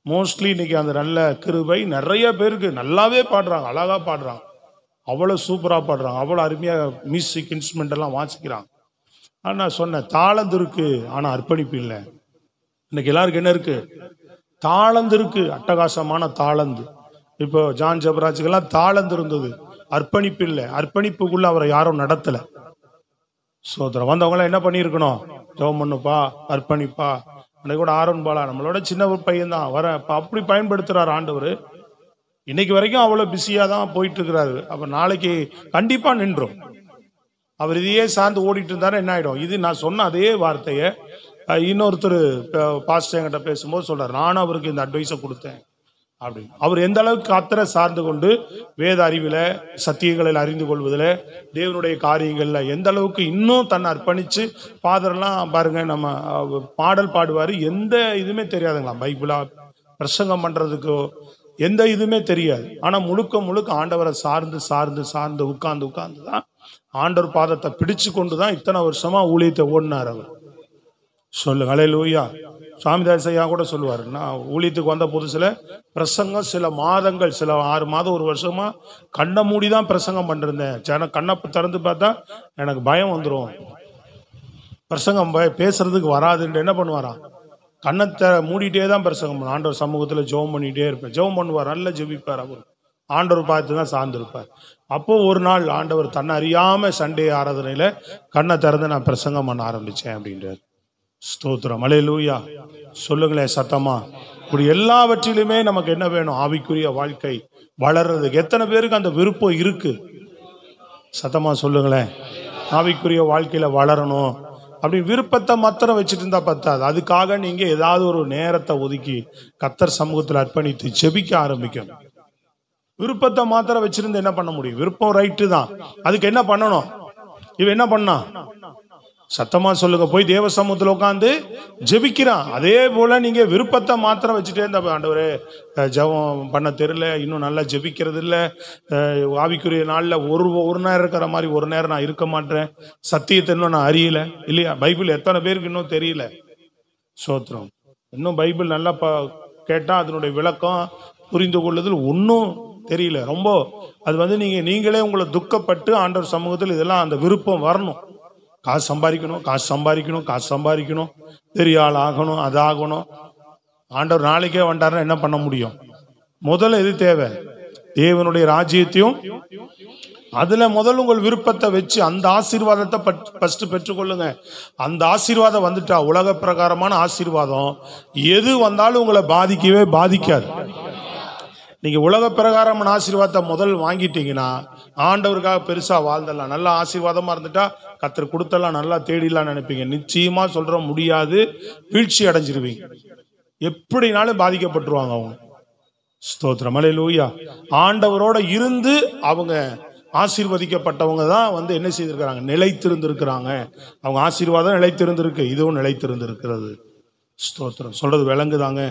மோஸ்ட்லி இன்னைக்கு அந்த நல்ல கிருபை நிறைய பேருக்கு நல்லாவே பாடுறாங்க, அழகா பாடுறாங்க, அவ்வளவு சூப்பரா பாடுறாங்க, அவ்வளவு அருமையா மியூசிக் இன்ஸ்ட்ருமெண்ட் எல்லாம் வாசிக்கிறாங்க. ஆனா நான் சொன்னேன், தாளந்து இருக்கு ஆனா அர்ப்பணிப்பு இல்லை. இன்னைக்கு எல்லாருக்கும் என்ன இருக்கு, தாளந்து இருக்கு, அட்டகாசமான தாளந்து. இப்போ ஜான் ஜெபராஜுக்கெல்லாம் தாளந்து இருந்தது, அர்ப்பணிப்பு இல்லை. அர்ப்பணிப்புக்குள்ள அவரை யாரும் நடத்தல. சோதரம் வந்தவங்களாம் என்ன பண்ணியிருக்கணும், ஜெபம் பண்ணுப்பா, அர்ப்பணிப்பா. அன்னைக்கு கூட ஆரோன் பாலா நம்மளோட சின்ன ஒரு பையன் தான் வர அப்படி பயன்படுத்துறாரு ஆண்டவர். இன்னைக்கு வரைக்கும் அவ்வளோ பிஸியாக தான் போயிட்டு இருக்கிறாரு. அப்போ நாளைக்கு கண்டிப்பா நின்றோம். அவர் இதையே சார்ந்து ஓடிட்டு இருந்தாரு என்ன ஆயிடும். இது நான் சொன்ன அதே வார்த்தையை இன்னொருத்தர் பாஸ்டர் என்கிட்ட பேசும்போது சொல்றாரு, நானும் அவருக்கு இந்த அட்வைஸை கொடுத்தேன் அப்படின்னு. அவர் எந்த அளவுக்கு கர்த்தரை சார்ந்து கொண்டு வேத அறிவில், சத்தியங்களில் அறிந்து கொள்வதில், தேவனுடைய காரியங்களில் எந்த அளவுக்கு இன்னும் தன்னை அர்ப்பணிச்சு. ஃபாதர்லாம் பாருங்க, நம்ம பாடல் பாடுவார், எந்த இதுவுமே தெரியாதுங்களா, பைபிளா பிரசங்கம் பண்றதுக்கோ எந்த இதுவுமே தெரியாது. ஆனா முழுக்க ஆண்டவரை சார்ந்து உட்கார்ந்து தான் ஆண்டவர் பாதத்தை பிடிச்சு கொண்டு தான் இத்தனை வருஷமா ஊழியத்தை ஓடினார் அவர். சொல்லுங்க அல்லேலூயா. சுவாமிதாஸ் ஐயா கூட சொல்லுவார், நான் ஊழியத்துக்கு வந்த புதுசுல பிரசங்கம் சில மாதங்கள், சில 6 மாதம் 1 வருஷமா கண்ணை மூடி தான் பிரசங்கம் பண்ணிருந்தேன். கண்ணை திறந்து பார்த்தா எனக்கு பயம் வந்துடும், பிரசங்கம் பேசுறதுக்கு வராதுன்னு என்ன பண்ணுவாராம், கண்ணத்தை மூடிட்டே தான் பிரசங்கம் பண்ண. ஆண்டவர் சமூகத்தில் ஜெபம் பண்ணிட்டே இருப்பேன். ஜெபம் பண்ணுவார், நல்லா ஜெபிப்பார். அவர் ஆண்டவர் பார்த்து தான் சார்ந்திருப்பார். அப்போ ஒரு நாள் ஆண்டவர் தன்னை அறியாம சண்டே ஆராதனையில கண்ணை திறந்து நான் பிரசங்கம் பண்ண ஆரம்பிச்சேன் அப்படின்றார். ஸ்தோத்திரம். அல்லேலூயா. சொல்லுங்களேன் சத்தமா. இப்படி எல்லாவற்றிலுமே நமக்கு என்ன வேணும், ஆவிக்குரிய வாழ்க்கை வளர்றதுக்கு. எத்தனை பேருக்கு அந்த விருப்பம் இருக்கு, சத்தமா சொல்லுங்களேன். ஆவிக்குரிய வாழ்க்கையில வளரணும் அப்படி விருப்பத்தை மாத்திரம் வச்சுட்டு இருந்தா பத்தாது. அதுக்காக நீங்க ஏதாவது ஒரு நேரத்தை ஒதுக்கி கர்த்தர் சமூகத்தில் அர்ப்பணித்து ஜெபிக்க ஆரம்பிக்கணும். விருப்பத்தை மாத்திரம் வச்சிருந்து என்ன பண்ண முடியும், விருப்பம் ரைட்டு தான், அதுக்கு என்ன பண்ணணும், இவன் என்ன பண்ணா, சத்தமா சொல்லுங்க, போய் தேவ சமூகத்தில் உட்காந்து ஜெபிக்கிறான். அதே போல நீங்க விருப்பத்தை மாத்திரம் வச்சுட்டே இருந்த, ஆண்டவரே ஜெபம் பண்ண தெரியல, இன்னும் நல்லா ஜெபிக்கிறது இல்லை, ஆவிக்குரிய நாளில் ஒரு நேரம் இருக்கிற மாதிரி ஒரு நேரம் நான் இருக்க மாட்டேன், சத்தியத்தை இன்னும் நான் அறியல இல்லையா. பைபிள் எத்தனை பேருக்கு இன்னும் தெரியல. சோத்திரம். இன்னும் பைபிள் நல்லா கேட்டா அதனுடைய விளக்கம் புரிந்து கொள்ளுதல் ஒன்றும் தெரியல. ரொம்ப அது நீங்களே உங்களை துக்கப்பட்டு ஆண்டவர் சமூகத்தில் இதெல்லாம் அந்த விருப்பம் வரணும். காசு சம்பாதிக்கணும், பெரிய ஆள் ஆகணும், அது ஆகணும். ஆண்டவர் நாளைக்கே வந்தாருன்னா என்ன பண்ண முடியும். முதல்ல எது தேவை, தேவனுடைய ராஜ்யத்தையும் அதுல முதல்ல உங்கள் விருப்பத்தை வச்சு அந்த ஆசீர்வாதத்தை ஃபர்ஸ்ட் பெற்றுக்கொள்ளுங்க. அந்த ஆசீர்வாதம் வந்துட்டா, உலக பிரகாரமான ஆசீர்வாதம் எது வந்தாலும் உங்களை பாதிக்கவே பாதிக்காது. நீங்க உலக பிரகாரமான ஆசீர்வாதத்தை முதல் வாங்கிட்டீங்கன்னா ஆண்டவருக்காக பெருசா வாழ்ந்தலாம். நல்ல ஆசீர்வாதமா இருந்துட்டா கர்த்தர் கொடுத்தெல்லாம் நல்லா தேடிலாம் நினைப்பீங்க. நிச்சயமா சொல்ற முடியாது, வீழ்ச்சி அடைஞ்சிருவீங்க. எப்படினாலும் பாதிக்கப்பட்டுருவாங்க அவங்க. ஸ்தோத்திரம், அல்லேலூயா. ஆண்டவரோட இருந்து அவங்க ஆசீர்வதிக்கப்பட்டவங்க தான் வந்து என்ன செய்திருக்கிறாங்க, நிலைத்திருந்திருக்கிறாங்க. அவங்க ஆசீர்வாதம் நிலைத்திருந்திருக்கு, இதுவும் நிலைத்திருந்திருக்கிறது. ஸ்தோத்திரம். சொல்றது விளங்குதாங்க?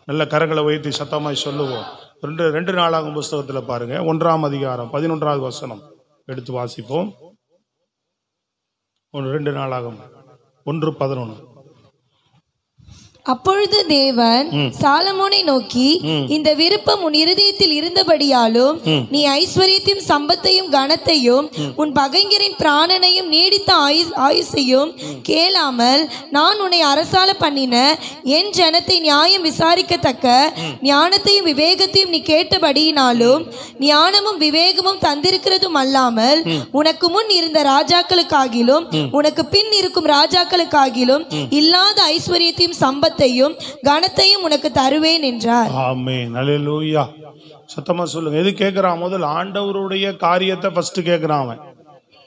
நல்ல கரங்களை உயர்த்தி சத்தமாய் சொல்லுவோம். 2 நாளாகும் புஸ்தகத்தில் பாருங்க, 1ஆம் அதிகாரம் 11வது வசனம் எடுத்து வாசிப்போம். 2 நாளாகும் 1:11. அப்பொழுது தேவன் சாலமோனை நோக்கி, இந்த விருப்பம் உன் இருதயத்தில் இருந்தபடியாலும் நீ ஐஸ்வர்யத்தையும் சம்பத்தையும் கனத்தையும் உன் பகைஞரின் பிராணனையும் நீடித்த ஆயுசையும் கேளாமல் நான் உன்னை அரசால பண்ணின என் ஜனத்தை நியாயம் விசாரிக்கத்தக்க ஞானத்தையும் விவேகத்தையும் நீ கேட்டபடியினாலும் ஞானமும் விவேகமும் தந்திருக்கிறதும் அல்லாமல் உனக்கு முன் இருந்த ராஜாக்களுக்காகிலும் உனக்கு பின் இருக்கும் ராஜாக்களுக்காகிலும் இல்லாத ஐஸ்வர்யத்தையும் சம்பத்தையும் கனத்தையும் உனக்கு தருவேன் என்றார். ஆமென், அல்லேலூயா. சத்தமா சொல்லுங்க. எது கேட்கிறான்? முதல் ஆண்டவருடைய காரியத்தை ஃபர்ஸ்ட் கேட்கிறான். அவன்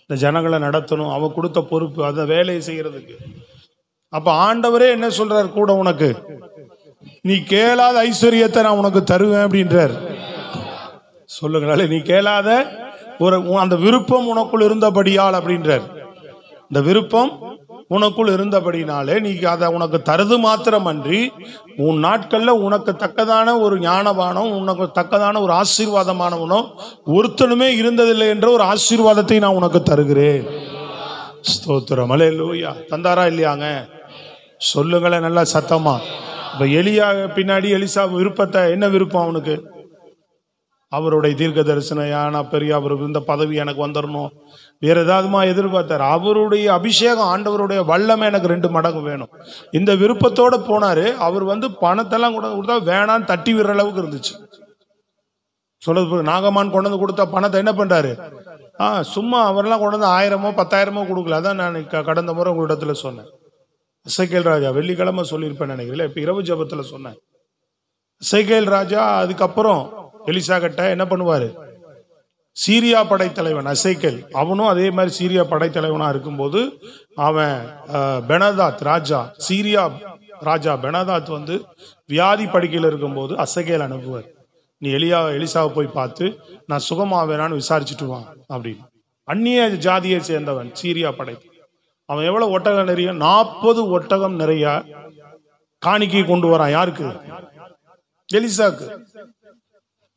இந்த ஜனங்களை நடத்தணும், அவன் கொடுத்த பொறுப்பு, அந்த வேலையை செய்யறதுக்கு. அப்ப ஆண்டவரே என்ன சொல்றார்? கூட உனக்கு நீ கேளாத ஐஸ்வர்யத்தை நான் உனக்கு தருவேன் அப்படின்றார். சொல்லுங்க, நீ கேளாத ஒரு அந்த விருப்பம் உனக்குள் இருந்தபடியால் அப்படின்றார். இந்த விருப்பம் உனக்குள் இருந்தபடினாலே நீ அதை உனக்கு தருது மாத்திரமன்றி உன் நாட்கள்ல உனக்கு தக்கதான ஒரு ஞானவானம், உனக்கு தக்கதான ஒரு ஆசீர்வாதமானவனோ ஒருத்தனுமே இருந்ததில்லை என்ற ஒரு ஆசீர்வாதத்தை நான் உனக்கு தருகிறேன். ஸ்தோத்திரம், அல்லேலூயா. தந்தாரா இல்லையாங்க? சொல்லுங்களேன் நல்லா சத்தமா. இப்ப எலியா பின்னாடி எலிசா விருப்பத்தை, என்ன விருப்பம் அவனுக்கு? அவருடைய தீர்க்க தரிசனம் பெரிய அவருக்கு இந்த பதவி எனக்கு வந்துடணும், வேற ஏதாவதுமா எதிர்பார்த்தார். அவருடைய அபிஷேகம், ஆண்டவருடைய வல்லமை எனக்கு 2 மடங்கு வேணும். இந்த விருப்பத்தோட போனாரு. அவர் வந்து பணத்தெல்லாம் கொடுத்தா வேணான்னு தட்டி விடுற அளவுக்கு இருந்துச்சு. சொல்றது, நாகமான் கொண்டு வந்து கொடுத்த பணத்தை என்ன பண்றாரு? சும்மா அவரெல்லாம் கொண்டு வந்து 1000மோ 10,000மோ கொடுக்கல. அதான் நான் கடந்த முறை உங்களிடத்துல சொன்னேன். எசேக்கியேல் ராஜா வெள்ளிக்கிழமை சொல்லியிருப்பேன் நினைக்கிறேன், இப்ப இரவு ஜெபத்துல சொன்னேன். எசேக்கியேல் ராஜா அதுக்கப்புறம் எலிசா கிட்ட என்ன பண்ணுவாரு? சீரியா படைத்தலைவன் எசேக்கியேல், அவனும் அதே மாதிரி சீரியா படைத்தலைவனா இருக்கும்போது அவன் பெனதாத் ராஜா, சீரியா ராஜா பெனதாத் வந்து வியாதி படுக்கையில் இருக்கும்போது எசேக்கியேல் அனுப்புவார், நீ எலிசாவை போய் பார்த்து நான் சுகமாவேனான்னு விசாரிச்சுட்டு வான் அப்படின்னு. அந்நிய ஜாதியை சேர்ந்தவன், சீரியா படை. அவன் எவ்வளவு ஒட்டகம் நிறைய, 40 ஒட்டகம் நிறைய காணிக்கை கொண்டு வரான். யாருக்கு? எலிசாக்கு.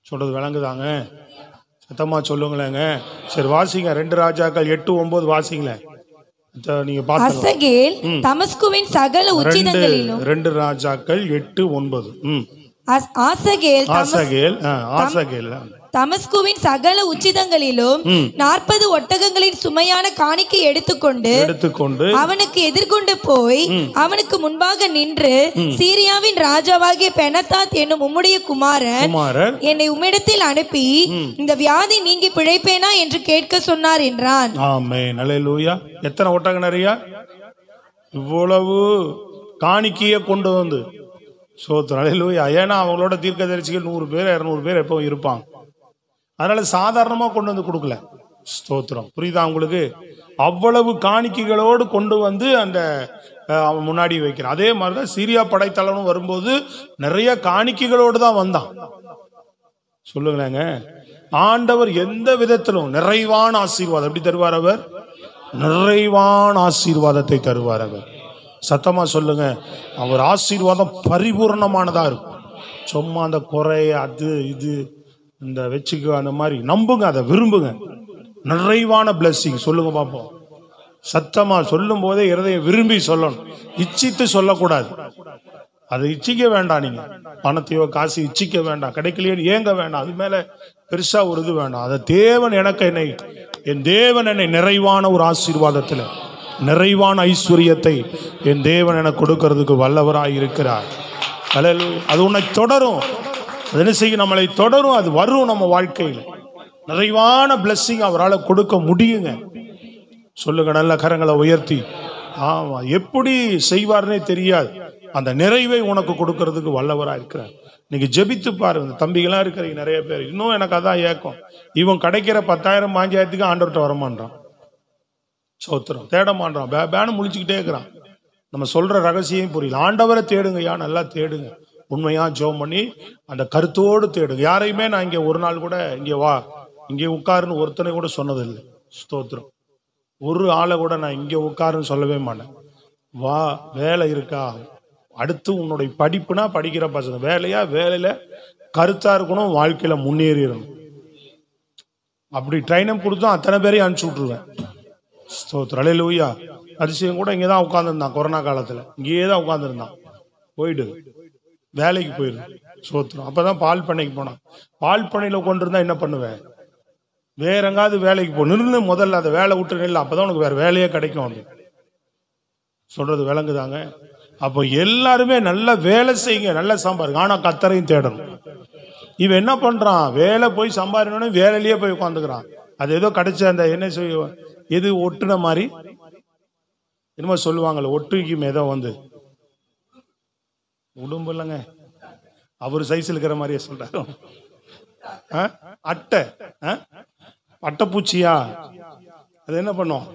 சொல்றது விளங்குதாங்க? சத்தமா சொல்லுங்களேங்க. சரி வாசிங்க, 2 ராஜாக்கள் 8:9 வாசிங்களேன். நீங்க பாத்தீங்க. அசகேல் தமஸ்குவின் சகல உச்சிதங்களிலும் 2 ராஜாக்கள் 8:9. ஆசகேல் தமஸ்குவின் சகல உச்சிதங்களிலும் 40 ஒட்டகங்களின் சுமையான காணிக்கை எடுத்துக்கொண்டு அவனுக்கு எதிர்கொண்டு போய் அவனுக்கு முன்பாக நின்று, சீரியாவின் ராஜாவாகிய பெனதாத் என்னும் உம்முடைய குமாரன் என்னை உம்மிடத்தில் அனுப்பி இந்த வியாதி நீங்கி பிழைப்பேனா என்று கேட்க சொன்னார் என்றான். ஆமென், அல்லேலூயா. எத்தனை ஒட்டகம் நிறைய? இவ்வளவு காணிக்கையை கொண்டு வந்து சோத்திரம், அல்லேலூயா. ஏன்னா அவங்களோட தீர்க்கதரிசிகள் 100 பேர் 200 பேர் எப்பவும் இருப்பாங்க. அதனால சாதாரணமா கொண்டு வந்து கொடுக்கல. ஸ்தோத்திரம், புரியுதா உங்களுக்கு? அவ்வளவு காணிக்கைகளோடு கொண்டு வந்து அந்த அவன் முன்னாடி வைக்கிறான். அதே மாதிரிதான் சீரியா படைத்தலைவனும் வரும்போது நிறைய காணிக்கைகளோடு தான் வந்தான். சொல்லுங்களேங்க. ஆண்டவர் எந்த விதத்திலும் நிறைவான ஆசீர்வாதம் எப்படி தருவார்? அவர் நிறைவான ஆசீர்வாதத்தை தருவார். அவர் சத்தமா சொல்லுங்க. அவர் ஆசீர்வாதம் பரிபூர்ணமானதா இருக்கும். சும்மா அந்த குறை அது இது இந்த வச்சுக்க அந்த மாதிரி நம்புங்க, அதை விரும்புங்க. நிறைவான பிளஸிங் சொல்லுங்க பாப்போம். சத்தமா சொல்லும் போதே இருதயம் விரும்பி சொல்லணும், இச்சித்து சொல்லக்கூடாது. அதை இச்சிக்க வேண்டாம். நீங்க பணத்தையோ காசு இச்சிக்க வேண்டாம், கிடைக்கலையே ஏங்க வேண்டாம், அது மேல பெருசா ஒரு இது வேண்டாம். அதை தேவன் என் தேவன் என்னை நிறைவான ஒரு ஆசீர்வாதத்துல, நிறைவான ஐஸ்வர்யத்தை என் தேவன் எனக்கு கொடுக்கறதுக்கு வல்லவராய் இருக்கிறார். அது உன்னை தொடரும். அது என்ன செய்யும்? நம்மளை தொடரும். அது வரும் நம்ம வாழ்க்கையில். நிறைவான பிளஸ்ஸிங் அவரால் கொடுக்க முடியுங்க. சொல்லுங்க நல்ல கரங்களை உயர்த்தி. ஆமா, எப்படி செய்வார்னே தெரியாது. அந்த நிறைவை உனக்கு கொடுக்கறதுக்கு வல்லவராக இருக்கிறார். நீங்க ஜெபித்து பாருங்க. தம்பிகளாம் இருக்கிறீங்க நிறைய பேர். இன்னும் எனக்கு அதான் ஏக்கம், இவன் கிடைக்கிற 10,000 5,000க்கு ஆண்டவர்கிட்ட வரமாட்டான். சோத்திரம் தேட மாட்டான், பேனு முழிச்சுக்கிட்டே இருக்கிறான். நம்ம சொல்ற ரகசியம் புரியல. ஆண்டவரை தேடுங்கய்யா, நல்லா தேடுங்க, உண்மையா ஜெபம் பண்ணி அந்த கருத்தோடு தேடுங்க. யாரையுமே நான் இங்க ஒரு நாள் கூட இங்கே வா இங்கே உட்காருன்னு ஒருத்தனை கூட சொன்னதில்லை. ஸ்தோத்திரம். ஒரு ஆளை கூட நான் இங்கே உட்காருன்னு சொல்லவே மாட்டேன். வா, வேலை இருக்கா, அடுத்து உன்னுடைய படிப்புனா படிக்கிற பசங்க, வேலையா வேலையில கருத்தா இருக்கணும், வாழ்க்கையில முன்னேறிடணும். அப்படி ட்ரைனிங் கொடுத்தோம் அத்தனை பேரையும் அனுப்பிச்சு விட்டுருவேன். ஸ்தோத்திரம். அல்லேலூயா. அதிசயம் கூட இங்கே தான் உட்காந்துருந்தான், கொரோனா காலத்தில் இங்கேயே தான் உட்காந்துருந்தான். போயிடு, வேலைக்கு போயிடு. ஸ்தோத்திரம். அப்பதான் பால் பண்ணைக்கு போனான். பால் பண்ணையில் கொண்டிருந்தா என்ன பண்ணுவேன், வேற எங்காவது வேலைக்கு போ, நின்று முதல்ல அந்த வேலை விட்டு நில்ல, அப்பதான் உனக்கு வேற வேலையே கிடைக்கும். வந்து சொல்றது விளங்குதாங்க? அப்போ எல்லாருமே நல்ல வேலை செய்யுங்க, நல்ல சம்பாருங்க, ஆனா கர்த்தரையும் தேடணும். இவன் என்ன பண்றான், வேலை போய் சம்பாதிக்கணும், வேலையிலேயே போய் உட்காந்துக்கிறான். அது ஏதோ கிடைச்ச அந்த என்ன செய்ய, எது ஒட்டுன மாதிரி என்னமோ சொல்லுவாங்கல்ல, ஒட்டுக்கும் ஏதோ வந்து உடம்பு இல்லைங்க, அவர் சைஸ் இருக்கிற மாதிரியே சொல்றாரு. அட்டை, அட்டைப்பூச்சியா, அது என்ன பண்ணும்,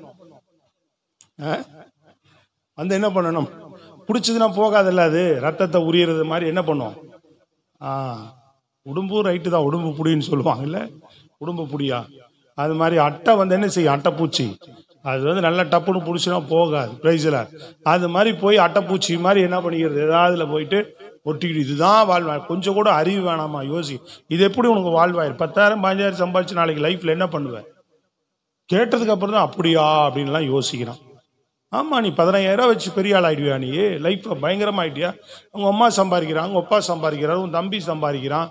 வந்து என்ன பண்ணணும், பிடிச்சதுன்னா போகாதல்ல, அது ரத்தத்தை உரியறது மாதிரி என்ன பண்ணும். உடம்பு ரைட்டு தான், உடம்பு புடின்னு சொல்லுவாங்க இல்ல, உடம்பு புடியா, அது மாதிரி அட்டை வந்து என்ன செய்யும், அட்டைப்பூச்சி. அது வந்து நல்லா டப்புன்னு பிடிச்சினா போகாது, பிரைஸ்ல. அது மாதிரி போய் அட்டைப்பூச்சி மாதிரி என்ன பண்ணிக்கிறது, ஏதாவதுல போயிட்டு ஒட்டிக்கிட்டு, இதுதான் வாழ்வாய். கொஞ்சம் கூட அறிவு வேணாமா, யோசி. இது எப்படி உனக்கு வாழ்வாயிரு, 10,000 15,000 சம்பாதிச்சு நாளைக்கு லைஃப்ல என்ன பண்ணுவேன் கேட்டதுக்கு அப்புறம் தான் அப்படியா அப்படின்லாம் யோசிக்கிறான். ஆமா, நீ 15,000 வச்சு பெரிய ஆள் ஆயிடுவியா, நீ லைஃப் பயங்கரமா ஆயிட்டியா. உங்க அம்மா சம்பாதிக்கிறாங்க, உங்க அப்பா சம்பாதிக்கிறாரு, உன் தம்பி சம்பாதிக்கிறான்.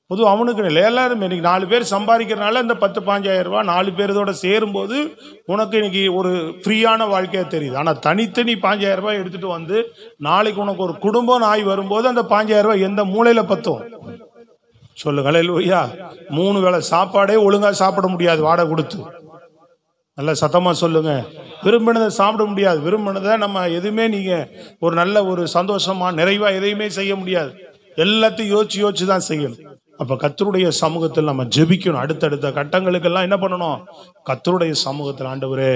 பொதுவாக அவனுக்கு இல்லை, எல்லாரும் இன்னைக்கு 4 பேர் சம்பாதிக்கிறனால இந்த 10-15,000 ரூபாய் 4 பேரோட சேரும்போது உனக்கு இன்னைக்கு ஒரு ஃப்ரீயான வாழ்க்கையா தெரியுது. ஆனால் தனித்தனி 5,000 ரூபாய் எடுத்துட்டு வந்து நாளைக்கு உனக்கு ஒரு குடும்பம் நாய் வரும்போது அந்த 5,000 ரூபாய் எந்த மூலையில பத்தும் சொல்லுங்க. அல்லேலூயா. 3 வேளை சாப்பாடே ஒழுங்கா சாப்பிட முடியாது வாடகை கொடுத்து. நல்ல சத்தமா சொல்லுங்க. விரும்பினதை சாப்பிட முடியாது. விரும்பினதை நம்ம எதுவுமே நீங்க ஒரு நல்ல ஒரு சந்தோஷமா நிறைவா எதையுமே செய்ய முடியாது. எல்லாத்தையும் யோசிச்சு தான் செய்யணும். அப்ப கர்த்தருடைய சமூகத்தில் நம்ம ஜெபிக்கணும். அடுத்தடுத்த கட்டங்களுக்கெல்லாம் என்ன பண்ணணும், கர்த்தருடைய சமூகத்தில் ஆண்டவரே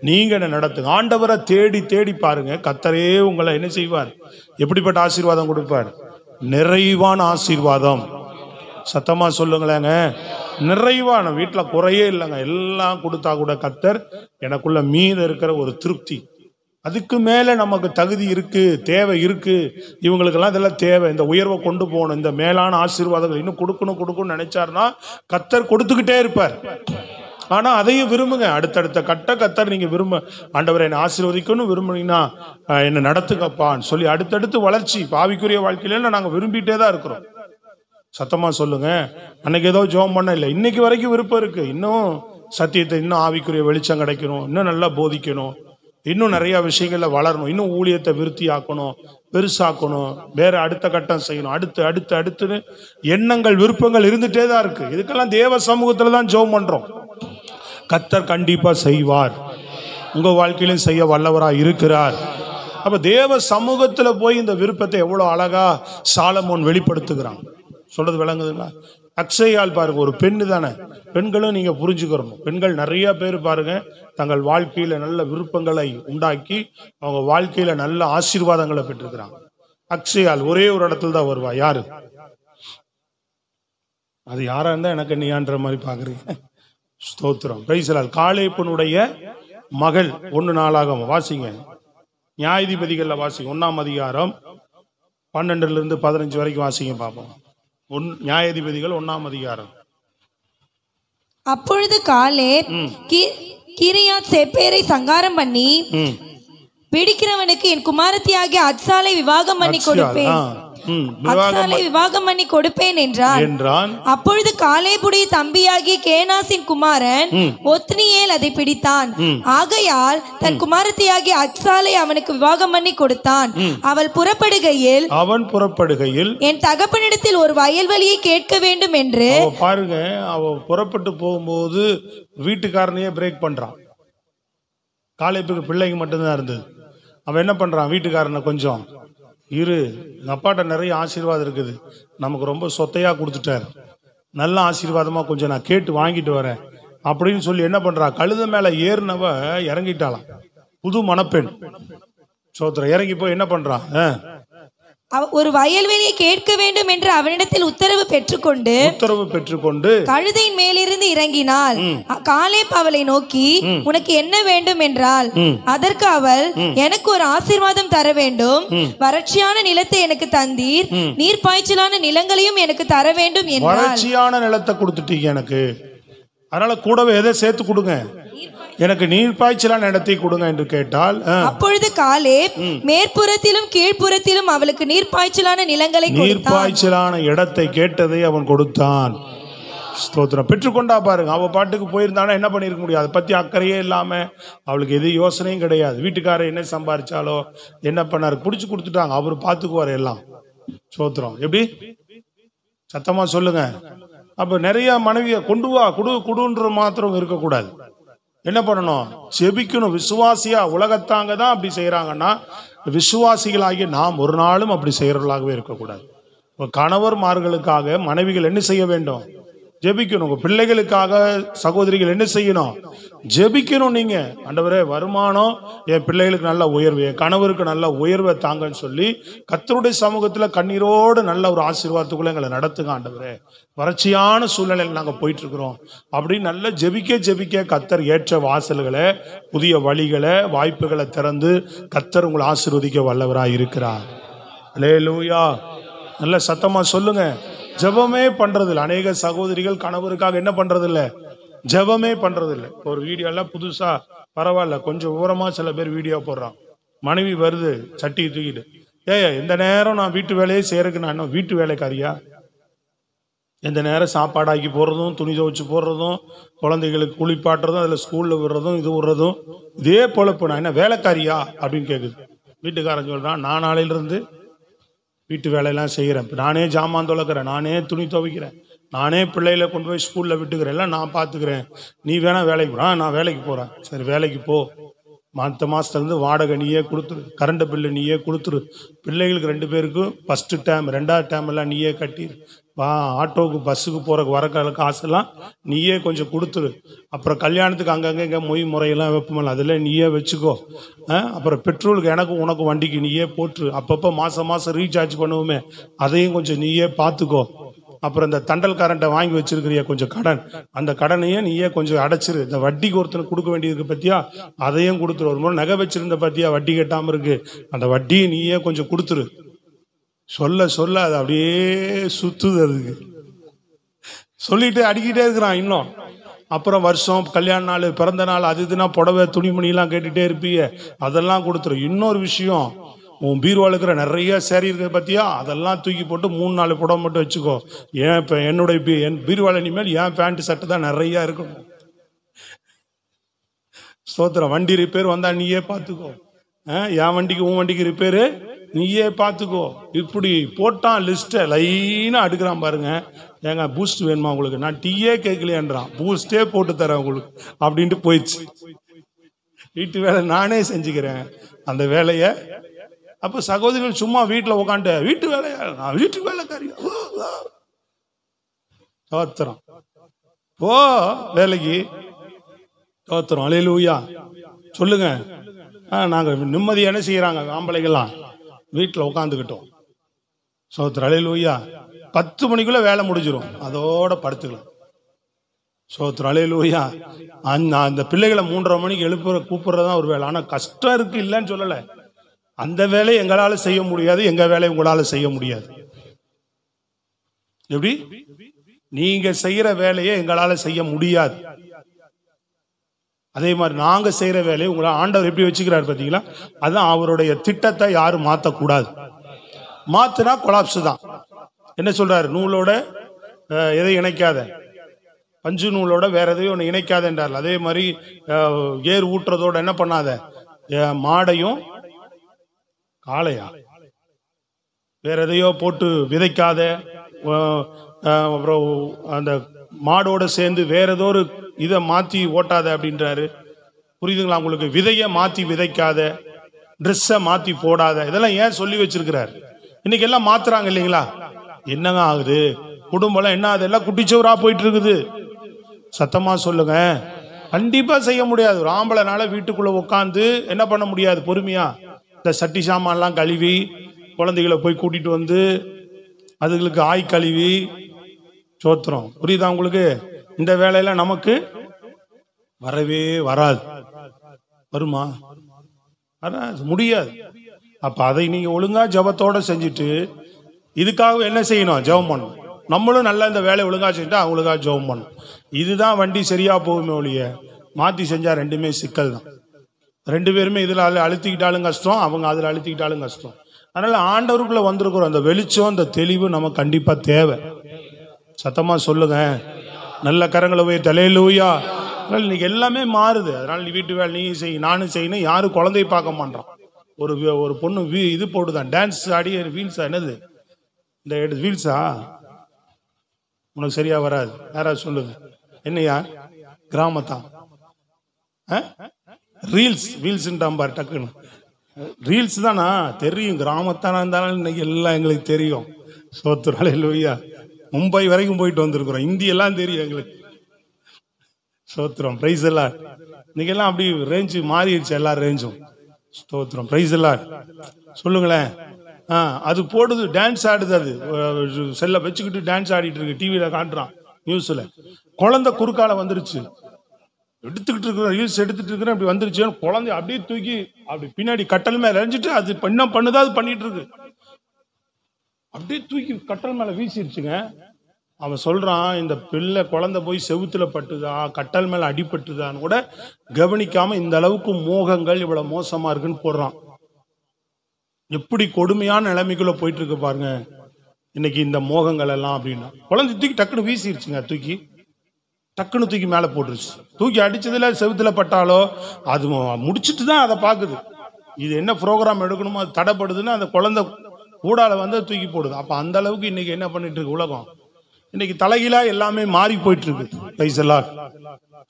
நீங்க என்ன நடத்துங்க. ஆண்டவரை தேடி தேடி பாருங்க, கர்த்தரே உங்களை என்ன செய்வார், எப்படிப்பட்ட ஆசீர்வாதம் கொடுப்பார், நிறைவான ஆசீர்வாதம். சத்தமா சொல்லுங்களேங்க, நிறைவான. வீட்டுல குறையே இல்லைங்க, எல்லாம் கொடுத்தா கூட கர்த்தர் எனக்குள்ள மீத இருக்கிற ஒரு திருப்தி, அதுக்கு மேல நமக்கு தகுதி இருக்கு, தேவை இருக்கு. இவங்களுக்கெல்லாம் இதெல்லாம் தேவை, இந்த உயர்வை கொண்டு போகணும், இந்த மேலான ஆசீர்வாதங்கள் இன்னும் கொடுக்கணும்னு நினைச்சாருன்னா கர்த்தர் கொடுத்துக்கிட்டே இருப்பார். ஆனா அதையும் விரும்புங்க. அடுத்தடுத்த கர்த்தர் நீங்க விரும்ப, ஆண்டவரை என்னை ஆசீர்வதிக்கணும் விரும்புனீங்கன்னா என்னை நடத்துங்கப்பான்னு சொல்லி அடுத்தடுத்து வளர்ச்சி ஆவிக்குரிய வாழ்க்கையில நாங்க விரும்பிட்டே தான் இருக்கிறோம். சத்தமா சொல்லுங்க. அன்னைக்கு ஏதோ ஜெபம் பண்ண இல்லை, இன்னைக்கு வரைக்கும் விருப்பம் இருக்கு. இன்னும் சத்தியத்தை, இன்னும் ஆவிக்குரிய வெளிச்சம் கிடைக்கணும், இன்னும் நல்லா போதிக்கணும், இன்னும் நிறைய விஷயங்கள்ல வளரணும், இன்னும் ஊழியத்தை விருத்தி ஆக்கணும், பெருசாக்கணும், வேற அடுத்த கட்டம் செய்யணும், அடுத்து அடுத்து அடுத்துன்னு எண்ணங்கள் விருப்பங்கள் இருந்துட்டே தான் இருக்கு. இதுக்கெல்லாம் தேவ சமூகத்துல தான் ஜெபம் பண்றோம். கர்த்தர் கண்டிப்பா செய்வார், உங்க வாழ்க்கையிலும் செய்ய வல்லவரா இருக்கிறார். அப்ப தேவ சமூகத்துல போய் இந்த விருப்பத்தை எவ்வளவு அழகா சாலமோன் வெளிப்படுத்துகிறான். சொல்றது விளங்குதுங்களா? அக்ஷயால் பாருங்க, ஒரு பெண்ணு தானே. பெண்களும் நீங்க புரிஞ்சுக்கிறோம். பெண்கள் நிறைய பேர் பாருங்க தங்கள் வாழ்க்கையில நல்ல விருப்பங்களை உண்டாக்கி அவங்க வாழ்க்கையில நல்ல ஆசீர்வாதங்களை பெற்றிருக்கிறாங்க. அக்ஷயால் ஒரே ஒரு இடத்துல தான் வருவா. யாரு அது? யாரா இருந்தா எனக்கு நீயான்ற மாதிரி பாக்குறீங்க. ஸ்தோத்திரம். பிரைஸ்லால். காலேபனுடைய மகள் 1 நாளாகமம் வாசிங்க, நியாயாதிபதிகள்ல வாசிங்க, 1ஆம் அதிகாரம் 12 - 15 வரைக்கும் வாசிங்க பார்ப்போம். நியாயாதிபதிகள் 1ஆம் அதிகாரம். அப்பொழுது காலேப் கீரியாத் சேப்பேரை சங்காரம் பண்ணி பிடிக்கிறவனுக்கு என் குமாரத்தியாகிய அத்சாலை விவாகம் பண்ணி கொடுப்பேன், அத்சாலை விவாகம் பண்ணி கொடுப்பேன் என்றான். அப்பொழுது காலேபுடைய தம்பியாகிய கேனாசின் குமாரன் ஒத்னியேல் அதை பிடித்தான். ஆகையால் தன் குமாரத்தியாகிய அத்சாலை அவனுக்கு விவாகம் பண்ணி கொடுத்தான். அவன் புறப்படுகையில் என் தகப்பனிடத்தில் ஒரு வயல்வெளியை கேட்க வேண்டும் என்று. பாருங்க, அவ புறப்பட்டு போகும்போது வீட்டுக்காரனையே பிரேக் பண்றான். காலேபுக்கு பிள்ளைங்க மட்டும்தான் இருந்தது. அவன் என்ன பண்றான், வீட்டுக்காரனை கொஞ்சம் இரு, எங்க அப்பாட்ட நிறைய ஆசீர்வாதம் இருக்குது, நமக்கு ரொம்ப சொத்தையா கொடுத்துட்டாரு, நல்ல ஆசீர்வாதமா கொஞ்சம் நான் கேட்டு வாங்கிட்டு வரேன் அப்படின்னு சொல்லி என்ன பண்றா, கழுத மேல ஏறினவ இறங்கிட்டாளாம். புது மணப்பெண். சோத்திரம். இறங்கி போய் என்ன பண்றா, ஒரு வயல்வெளியை கேட்க வேண்டும் என்று அவனிடத்தில் உத்தரவு பெற்றுக்கொண்டு கழுதையின் மேலிருந்து இறங்கினாள். காலேப் அவளை நோக்கி, உனக்கு என்ன வேண்டும் என்றால், அதற்கு அவள், எனக்கு ஒரு ஆசீர்வாதம் தர வேண்டும், வறட்சியான நிலத்தை எனக்கு தந்தீர், நீர் பாய்ச்சலான நிலங்களையும் எனக்கு தர வேண்டும் என்றாள். வறட்சியான நிலத்தை கொடுத்துட்டீங்க எனக்கு, அதனால கூடவே எதை சேர்த்து கொடுங்க, எனக்கு நீர் பாய்ச்சலான இடத்தை கொடுங்க என்று கேட்டால், அப்பொழுது காலேப் மேற்புறத்திலும் கீழ்ப்புறத்திலும் அவளுக்கு நீர் பாய்ச்சலான நிலங்களை நீர் பாய்ச்சலான இடத்தை கேட்டதை அவன் கொடுத்தான். ஸ்தோத்திரம். பெற்றுக்கொண்டா பாருங்க. அவ பாட்டுக்கு போயிருந்தானா என்ன பண்ணிருக்க முடியாது, அதை பத்தி அக்கறையே இல்லாம, அவளுக்கு எது யோசனையும் கிடையாது. வீட்டுக்காரர் என்ன சம்பாதிச்சாலோ என்ன பண்ணாரு, பிடிச்சு கொடுத்துட்டாங்க, அவரு பாத்துக்குவாரு எல்லாம். ஸ்தோத்திரம். எப்படி சத்தமா சொல்லுங்க. அப்ப நிறைய மனைவியை கொண்டு வா, குடுன்ற மாத்திரம் இருக்கக்கூடாது. என்ன பண்ணணும், செபிக்கணும். விசுவாசியா, உலகத்தாங்க தான் அப்படி செய்யறாங்கன்னா, விசுவாசிகளாகிய நாம் ஒரு நாளும் அப்படி செய்யறவர்களாகவே இருக்கக்கூடாது. கணவர்மார்களுக்காக மனைவிகள் என்ன செய்ய வேண்டும், ஜெபிக்கணும். உங்க பிள்ளைகளுக்காக சகோதரிகள் என்ன செய்யணும், ஜெபிக்கணும். நீங்க, ஆண்டவரே வருமானம் என் பிள்ளைகளுக்கு நல்ல உயர்வு, என் கணவருக்கு நல்ல உயர்வை தாங்கன்னு சொல்லி கர்த்தருடைய சமூகத்துல கண்ணீரோடு நல்ல ஒரு ஆசீர்வாதத்துக்குள்ள எங்களை நடத்துங்க ஆண்டவரே. வறட்சியான சூழ்நிலையில் நாங்க போயிட்டு இருக்கிறோம் அப்படின்னு நல்ல ஜெபிக்க கர்த்தர் ஏற்ற வாசல்களை, புதிய வழிகளை, வாய்ப்புகளை திறந்து கர்த்தர் உங்களை ஆசீர்வதிக்க வல்லவராய் இருக்கிறார். அல்லேலூயா. நல்ல சத்தமா சொல்லுங்க. ஜெபமே பண்றதில்லை. அநேக சகோதரிகள் கணவருக்காக என்ன பண்றதில்ல, ஜெபமே பண்றதில்லை. ஒரு வீடியோ எல்லாம் புதுசா பரவாயில்ல, கொஞ்சம் விவரமா சில பேர் வீடியோ போடுறான். மனைவி வருது சட்டியை தூக்கிட்டு, இந்த நேரம் நான் வீட்டு வேலையே செய்யறதுக்கு நான் என்ன வீட்டு வேலைக்காரியா? எந்த நேரம் சாப்பாடாக்கி போடுறதும், துணி துவைச்சு போடுறதும், குழந்தைகளுக்கு குளிப்பாட்டுறதும், அதில் ஸ்கூல்ல விடுறதும், இது விடுறதும், இதே பொழப்பு, நான் என்ன வேலைக்காரியா அப்படின்னு கேட்குது. வீட்டுக்காரன் சொல்றான், நான் நாளையிலிருந்து வீட்டு வேலையெல்லாம் செய்கிறேன், நானே ஜாமான் துளக்கிறேன், நானே துணி துவைக்கிறேன், நானே பிள்ளைகளை கொண்டு போய் ஸ்கூலில் விட்டுக்கிறேன், எல்லாம் நான் பார்த்துக்கிறேன், நீ வேணா வேலைக்கு போகிறா? நான் வேலைக்கு போகிறேன். சரி வேலைக்கு போ, மற்ற மாதத்துலேருந்து வாடகை நீயே கொடுத்துரு, கரண்ட் பில்லு நீயே கொடுத்துரு, பிள்ளைகளுக்கு 2 பேருக்கும் ஃபஸ்ட்டு டேம் 2வது டேம் எல்லாம் நீயே கட்டிடு, ஆட்டோவுக்கு பஸ்ஸுக்கு போகிறக்கு வர காசெல்லாம் நீயே கொஞ்சம் கொடுத்துரு, அப்புறம் கல்யாணத்துக்கு அங்கங்கே இங்கே மொய் முறையெல்லாம் வைப்போம்ல அதெல்லாம் நீயே வச்சுக்கோ, அப்புறம் பெட்ரோலுக்கு எனக்கும் உனக்கு வண்டிக்கு நீயே போட்டுரு, அப்பப்போ மாதம் ரீசார்ஜ் பண்ணுவோமே அதையும் கொஞ்சம் நீயே பார்த்துக்கோ, அப்புறம் இந்த தண்டல் கரண்ட்டை வாங்கி வச்சிருக்கிறிய கொஞ்சம் கடன், அந்த கடனையும் நீயே கொஞ்சம் அடைச்சிரு, இந்த வட்டிக்கு ஒருத்தனுக்கு கொடுக்க வேண்டியதுக்கு பத்தியா அதையும் கொடுத்துரு, ஒரு முறை நகை வச்சிருந்த பத்தியா வட்டி கட்டாமல் இருக்கு, அந்த வட்டியை நீயே கொஞ்சம் கொடுத்துரு. சொல்ல அது அப்படியே சுத்துது, அதுக்கு சொல்லிட்டு அடிக்கிட்டே இருக்கிறான் இன்னும். அப்புறம் வருஷம், கல்யாண நாள், பிறந்த நாள், அது இதுனா புடவை துணிமணிலாம் கேட்டுட்டே இருப்பீங்க, அதெல்லாம் கொடுத்துரு. இன்னொரு விஷயம், உன் பீரோவில் இருக்கிற நிறைய சேரீ இருக்கிற பத்தியா அதெல்லாம் தூக்கி போட்டு 3-4 புடவை மட்டும் வச்சுக்கோ. ஏன் இப்போ என் பீரோவில் இனிமேல் என் பேண்ட் சட்டை தான் நிறையா இருக்கணும். ஸ்தோத்திரம். வண்டி ரிப்பேர் வந்தா நீயே பார்த்துக்கோ, என் வண்டிக்கு உன் வண்டிக்கு ரிப்பேரு நீயே பார்த்துக்கோ. இப்படி போட்டான் லிஸ்ட்டை லைனாக அடுக்கிறான் பாருங்க. ஏங்க பூஸ்ட் வேணுமா உங்களுக்கு? நான் டீயே கேட்கலையன்றான், பூஸ்டே போட்டு தரேன் உங்களுக்கு அப்படின்ட்டு போயிடுச்சு. வீட்டு வேலை நானே செஞ்சுக்கிறேன் அந்த வேலையை. அப்போ சகோதரிகள் சும்மா வீட்டில் உட்காந்து வீட்டு வேலையா, நான் வீட்டு வேலைக்காரியா, தோத்திரம் போ வேலைக்கு, தோத்திரம். அல்லேலூயா சொல்லுங்க. நாங்கள் நிம்மதியாக என்ன செய்யறாங்க ஆம்பளைகள்லாம், வீட்டில் உட்காந்துக்கிட்டோம். சோத்திரம். அல்லேலூயா. 10 மணிக்குள்ள வேலை முடிஞ்சிடும், அதோட படுத்துக்கலாம். சோத்திரம். அல்லேலூயா. அந்த பிள்ளைகளை 3:30 மணிக்கு கூப்பிடுறதுதான் ஒரு வேலை. ஆனால் கஷ்டம் இருக்கு, இல்லைன்னு சொல்லலை. அந்த வேலையை எங்களால் செய்ய முடியாது, எங்க வேலையை உங்களால் செய்ய முடியாது. எப்படி? நீங்க செய்யற வேலையை எங்களால் செய்ய முடியாது. அதே மாதிரி நாங்க செய்யற வேலையை உங்களை ஆண்டவர் எப்படி வச்சுக்கிறார் பார்த்தீங்களா? அதான் அவருடைய திட்டத்தை யாரும் மாற்றக்கூடாது. மாத்தினா கொலாப்ஸ் தான். என்ன சொல்றாரு? நூலோட எதை இணைக்காத, பஞ்சு நூலோட வேற எதையும் ஒன்று இணைக்காத என்றார். அதே மாதிரி ஏர் ஊட்டுறதோட என்ன பண்ணாத, மாடையும் காளையா வேற எதையோ போட்டு விதைக்காத, அப்புறம் அந்த மாடோட சேர்ந்து வேற ஏதோ ஒரு இதை மாற்றி ஓட்டாத அப்படின்றாரு. புரியுதுங்களா உங்களுக்கு? விதையை மாற்றி விதைக்காத, ட்ரெஸ்ஸை மாற்றி போடாத, இதெல்லாம் ஏன் சொல்லி வச்சிருக்கிறார்? இன்னைக்கு எல்லாம் மாத்துறாங்க இல்லைங்களா? என்னங்க ஆகுது? குடும்பம் என்ன ஆகுது? எல்லாம் குட்டிச்சவரா போயிட்டு இருக்குது. சத்தமா சொல்லுங்க. கண்டிப்பா செய்ய முடியாது. ஒரு ஆம்பளைனால வீட்டுக்குள்ள உட்காந்து என்ன பண்ண முடியாது பொறுமையா. இந்த சட்டி சாமான்லாம் கழுவி குழந்தைகளை போய் கூட்டிட்டு வந்து அதுகளுக்கு ஆய் கழுவி சோத்திரம். புரியுதா உங்களுக்கு? இந்த வேலையெல்லாம் நமக்கு வரவே வராது. வருமா? வராது, முடியாது. அப்ப அதை நீங்க ஒழுங்கா ஜெபத்தோட செஞ்சுட்டு இதுக்காக என்ன செய்யணும்? ஜெபம் பண்ணணும். நம்மளும் நல்லா இந்த வேலையை ஒழுங்கா செஞ்சுட்டு அவங்களுக்காக ஜெபம் பண்ணணும். இதுதான் வண்டி சரியா போகுமே ஒழிய மாத்தி செஞ்சா ரெண்டுமே சிக்கல் தான். ரெண்டு பேருமே இதுல அழுத்திக்கிட்டாலும் கஷ்டம், அவங்க அதுல அழுத்திக்கிட்டாலும் கஷ்டம். அதனால ஆண்டவருக்குள்ள வந்திருக்கிறோம். அந்த வெளிச்சம், அந்த தெளிவு நமக்கு கண்டிப்பா தேவை. சத்தமா சொல்லுங்க. நல்ல கரங்களை போய் தலையிலூயா. அதனால இன்னைக்கு எல்லாமே மாறுது. அதனால நீ வீட்டு வேலை நீ செய், நானும் செய்யணும். யாரும் குழந்தைய பார்க்க மாட்டான். ஒரு பொண்ணு இது போட்டுதான் டான்ஸ் ஆடி வீல்ஸா, என்னது இந்த வீல்ஸா? உனக்கு சரியா வராது. யாராவது சொல்லுங்க. என்னையா? கிராமத்தான் ரீல்ஸ் வீல்ஸ்ன்றாம்பார் டக்குன்னு. ரீல்ஸ் தானா? தெரியும். கிராமத்தானா இருந்தாலும் இன்னைக்கு எல்லாம் எங்களுக்கு தெரியும். சோத்துறாலே லூயா. மும்பை வரைக்கும் போயிட்டு வந்திருக்கிறோம். இந்தி எல்லாம் தெரியும் எங்களுக்கு. ஸ்தோத்திரம். பிரைஸ் எல்லாம் இன்னைக்கு எல்லாம் அப்படி ரேஞ்சு மாறிடுச்சு. எல்லா ரேஞ்சும். ஸ்தோத்திரம். பிரைஸ் எல்லாம் சொல்லுங்களேன். அது போடுது, டான்ஸ் ஆடுது. அது செல்ல வச்சுக்கிட்டு டான்ஸ் ஆடிட்டு இருக்கு. டிவியில காட்டுறான், நியூஸ்ல. குழந்தை குறுக்கால வந்துருச்சு. எடுத்துக்கிட்டு இருக்கிற ரீல்ஸ் எடுத்துட்டு இருக்கிறேன், அப்படி வந்துருச்சு. குழந்தை அப்படியே தூக்கி அப்படி பின்னாடி கட்டல் மேல எரிஞ்சிட்டு அது என்ன பண்ணுதா அது பண்ணிட்டு இருக்கு. அப்படியே தூக்கி கட்டல் மேல வீசிருச்சுங்க. அவன் சொல்றான், இந்த பிள்ளை குழந்தை போய் செவுத்துல பட்டுதா கட்டல் மேல அடிபட்டுதான்னு கூட கவனிக்காம இந்த அளவுக்கு மோகங்கள் இவ்வளவு மோசமா இருக்குன்னு போடுறான். எப்படி கொடுமையான நிலைமைக்குள்ள போயிட்டு இருக்கு பாருங்க இன்னைக்கு இந்த மோகங்கள் எல்லாம். அப்படின்னா குழந்தை தூக்கி டக்குன்னு வீசிருச்சுங்க. டக்குன்னு தூக்கி மேல போட்டுருச்சு. தூக்கி அடிச்சதுல செவுத்துல பட்டாலோ அது முடிச்சுட்டு தான் அதை பாக்குது. இது என்ன ப்ரோக்ராம் எடுக்கணுமோ அது தடைப்படுதுன்னு அந்த குழந்தை ஊடால வந்து தூக்கி போடுது. அப்ப அந்த அளவுக்கு இன்னைக்கு என்ன பண்ணிட்டு இருக்கு உலகம். இன்னைக்கு தலைகீழா எல்லாமே மாறி போயிட்டு இருக்கு. பிரைஸ் எல்லாம்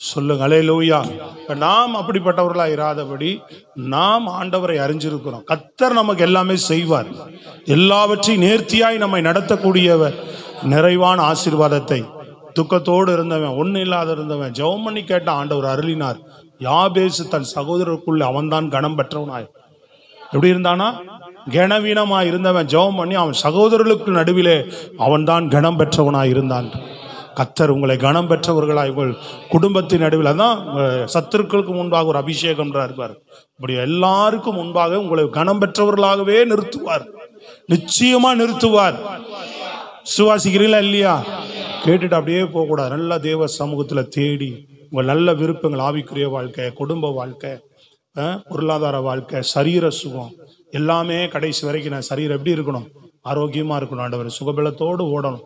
சொல்லுங்க. அல்லேலூயா. இப்ப நாம் அப்படிப்பட்டவர்களா இராதபடி நாம் ஆண்டவரை அறிஞ்சிருக்கிறோம். கர்த்தர் நமக்கு எல்லாமே செய்வார். எல்லாவற்றையும் நேர்த்தியாய் நம்மை நடத்தக்கூடியவர். நிறைவான ஆசீர்வாதத்தை துக்கத்தோடு இருந்தவன், ஒண்ணு இல்லாத இருந்தவன் ஜெபம் பண்ணி கேட்ட ஆண்டவர் அருளினார். யாபேசு தன் சகோதரருக்குள்ள அவன்தான் கனம் பெற்றவனாய் எப்படி இருந்தானா? கனவீனமா இருந்தவன் ஜெபம் பண்ணி அவன் சகோதரர்களுக்கு நடுவிலே அவன்தான் கனம் பெற்றவனாய் இருந்தான். கர்த்தர் உங்களை கனம் பெற்றவர்களாய் உங்கள் குடும்பத்தின் நடுவில், அதான் சத்துருக்களுக்கு முன்பாக ஒரு அபிஷேகம் இருப்பார். இப்படி எல்லாருக்கும் முன்பாக உங்களை கனம் பெற்றவர்களாகவே நிறுத்துவார். நிச்சயமா நிறுத்துவார். சுவாசிக்கிறீங்களா இல்லையா? கேட்டுட்டு அப்படியே போகக்கூடாது. நல்ல தேவ சமூகத்துல தேடி உங்கள் நல்ல விருப்பங்கள், ஆவிக்குரிய வாழ்க்கை, குடும்ப வாழ்க்கை, பொருளாதார வாழ்க்கை, சரீர சுகம் எல்லாமே கடைசி வரைக்கும் நான் சரீரம் எப்படி இருக்கணும்? ஆரோக்கியமா இருக்கணும். ஆண்டவர் சுகபலத்தோடு ஓடணும்.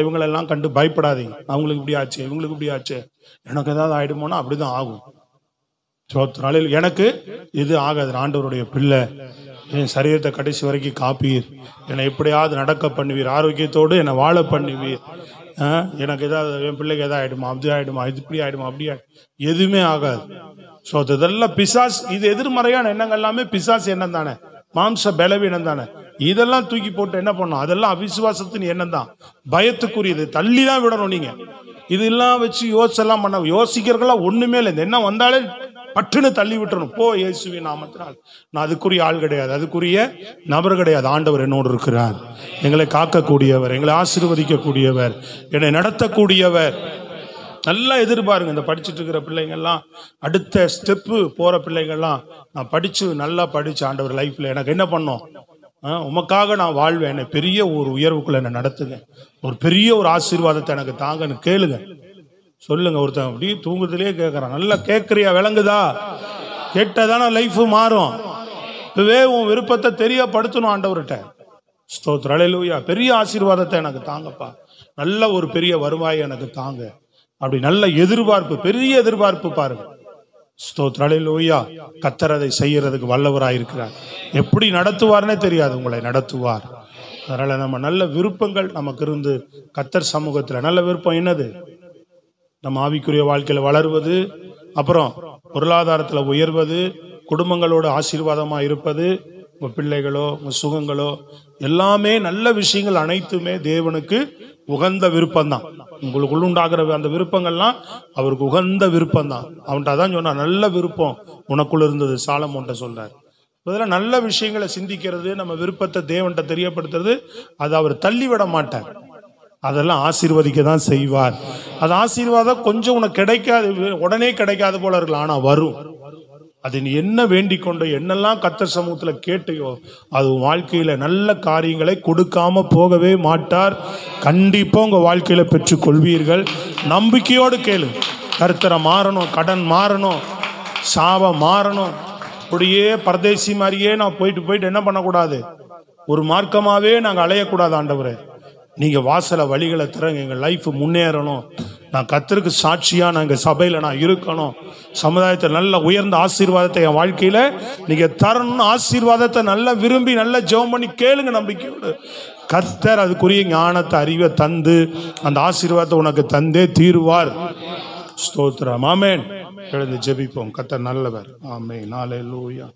இவங்களெல்லாம் கண்டு பயப்படாதீங்க. அவங்களுக்கு இப்படி ஆச்சு, இவங்களுக்கு இப்படி ஆச்சு, எனக்கு ஏதாவது ஆயிடுமோனா அப்படிதான் ஆகும். நாளில் எனக்கு இது ஆகாது. ஆண்டவருடைய பிள்ளை, என் சரீரத்தை கடைசி வரைக்கும் காப்பீர், என்னை எப்படியாவது நடக்க பண்ணுவீர், ஆரோக்கியத்தோடு என்னை வாழ பண்ணுவீர். எனக்கு ஏதாவது என் பிள்ளைக்கு எதாவது ஆயிடுமா, அப்படி ஆயிடுமா, இது இப்படி ஆயிடுமா, அப்படி எதுவுமே ஆகாது. ஸோ இதெல்லாம் பிசாஸ், இது எதிர்மறையான எண்ணங்கள் எல்லாமே பிசாஸ் எண்ணம் தானே, மாம்ச பலவீனம் தானே. இதெல்லாம் தூக்கி போட்டு என்ன பண்ணும்? அதெல்லாம் அவிசுவாசத்தின் எண்ணம் தான், பயத்துக்குரியது. தள்ளி தான் விடணும். நீங்க இதெல்லாம் வச்சு யோசிச்செல்லாம் பண்ண யோசிக்கிறதுலாம் ஒண்ணுமே இல்லை. இந்த எண்ணம் வந்தாலே பட்டுன்னு தள்ளி விட்டுறணும். போ இயேசுவின் நாமத்தினால். நான் அதுக்குரிய ஆள் கிடையாது, அதுக்குரிய நபர் கிடையாது. ஆண்டவர் என்னோடு இருக்கிறார். எங்களை காக்கக்கூடியவர், எங்களை ஆசீர்வதிக்கக்கூடியவர், என்னை நடத்தக்கூடியவர். நல்லா எதிர்பாருங்க. இந்த படிச்சுட்டு இருக்கிற பிள்ளைங்கள்லாம், அடுத்த ஸ்டெப்பு போற பிள்ளைங்கள்லாம், நான் படிச்சு நல்லா படிச்சு ஆண்டவர் லைஃப்ல எனக்கு என்ன பண்ணோம், உமக்காக நான் வாழ்வேன், என்னை பெரிய ஒரு உயர்வுக்குள்ள என்னை நடத்துங்க, ஒரு பெரிய ஒரு ஆசீர்வாதத்தை எனக்கு தாங்கன்னு கேளுங்க. சொல்லுங்க. ஒருத்தன் அப்படி தூங்குறதுலயே கேட்கறான். நல்லா கேட்கறியா? விளங்குதா? கேட்டாதானே லைஃப் மாறும். இதுவே உன் விருப்பத்தை தெரியப்படுத்தணும் ஆண்டவர்கிட்ட. ஸ்தோத்திரம். அல்லேலூயா. பெரிய ஆசீர்வாதத்தை எனக்கு தாங்கப்பா, நல்ல ஒரு பெரிய வருவாயை எனக்கு தாங்க, அப்படி நல்ல எதிர்பார்ப்பு, பெரிய எதிர்பார்ப்பு பாருங்க. ஸ்தோத்திரம். அல்லேலூயா. கர்த்தர் அதை செய்யறதுக்கு வல்லவராயிருக்கிறார். எப்படி நடத்துவார்னே தெரியாது, உங்களை நடத்துவார். அதனால நம்ம நல்ல விருப்பங்கள் நமக்கு இருந்து கர்த்தர் சமூகத்துல, நல்ல விருப்பம் என்னது? நம்ம ஆவிக்குரிய வாழ்க்கையில வளருவது, அப்புறம் பொருளாதாரத்துல உயர்வது, குடும்பங்களோட ஆசீர்வாதமா இருப்பது, உங்க பிள்ளைகளோ உங்க சுகங்களோ எல்லாமே நல்ல விஷயங்கள் அனைத்துமே தேவனுக்கு உகந்த விருப்பம் தான். உங்களுக்குள்ள உண்டாகிற அந்த விருப்பங்கள்லாம் அவருக்கு உகந்த விருப்பம் தான். அவன்கிட்ட அதான் சொன்னா, நல்ல விருப்பம் உனக்குள்ள இருந்தது சாலமோன்ட்ட சொல்றாரு. இதெல்லாம் நல்ல விஷயங்களை சிந்திக்கிறது, நம்ம விருப்பத்தை தேவன்கிட்ட தெரியப்படுத்துறது, அதை அவர் தள்ளிவிட மாட்டார். அதெல்லாம் ஆசீர்வதிக்க தான் செய்வார். அது ஆசீர்வாதம் கொஞ்சம் உனக்கு கிடைக்காது, உடனே கிடைக்காது போல இருக்கலாம், ஆனா வரும். அது நீ என்ன வேண்டிக் கொண்டோ, என்னெல்லாம் கர்த்தர் சமூகத்துல கேட்டையோ, அது வாழ்க்கையில நல்ல காரியங்களை கொடுக்காம போகவே மாட்டார். கண்டிப்பா உங்க வாழ்க்கையில பெற்றுக் கொள்வீர்கள். நம்பிக்கையோடு கேளு. கர்த்தரை மாறணும், கடன் மாறணும், சாபம் மாறணும். அப்படியே பரதேசி மாதிரியே நான் போயிட்டு என்ன பண்ணக்கூடாது, ஒரு மார்க்கமாவே நாங்க அலையக்கூடாது. ஆண்டவரே, நீங்க வாசல வழிகளை திறங்க, எங்க லைஃப் முன்னேறணும், நான் கர்த்தருக்கு சாட்சியா நான் எங்க சபையில நான் இருக்கணும், சமுதாயத்தை நல்ல உயர்ந்த ஆசீர்வாதத்தை என் வாழ்க்கையில நீங்க தரணும். ஆசீர்வாதத்தை நல்லா விரும்பி நல்லா ஜெபம் பண்ணி கேளுங்க நம்பிக்கையோடு. கர்த்தர் அதுக்குரிய ஞானத்தை அறிவை தந்து அந்த ஆசீர்வாதத்தை உனக்கு தந்தே தீருவார். ஸ்தோத்திரம். ஆமென். எழுந்து ஜெபிப்போம். கர்த்தர் நல்லவர். ஆமென். ஹல்லேலூயா.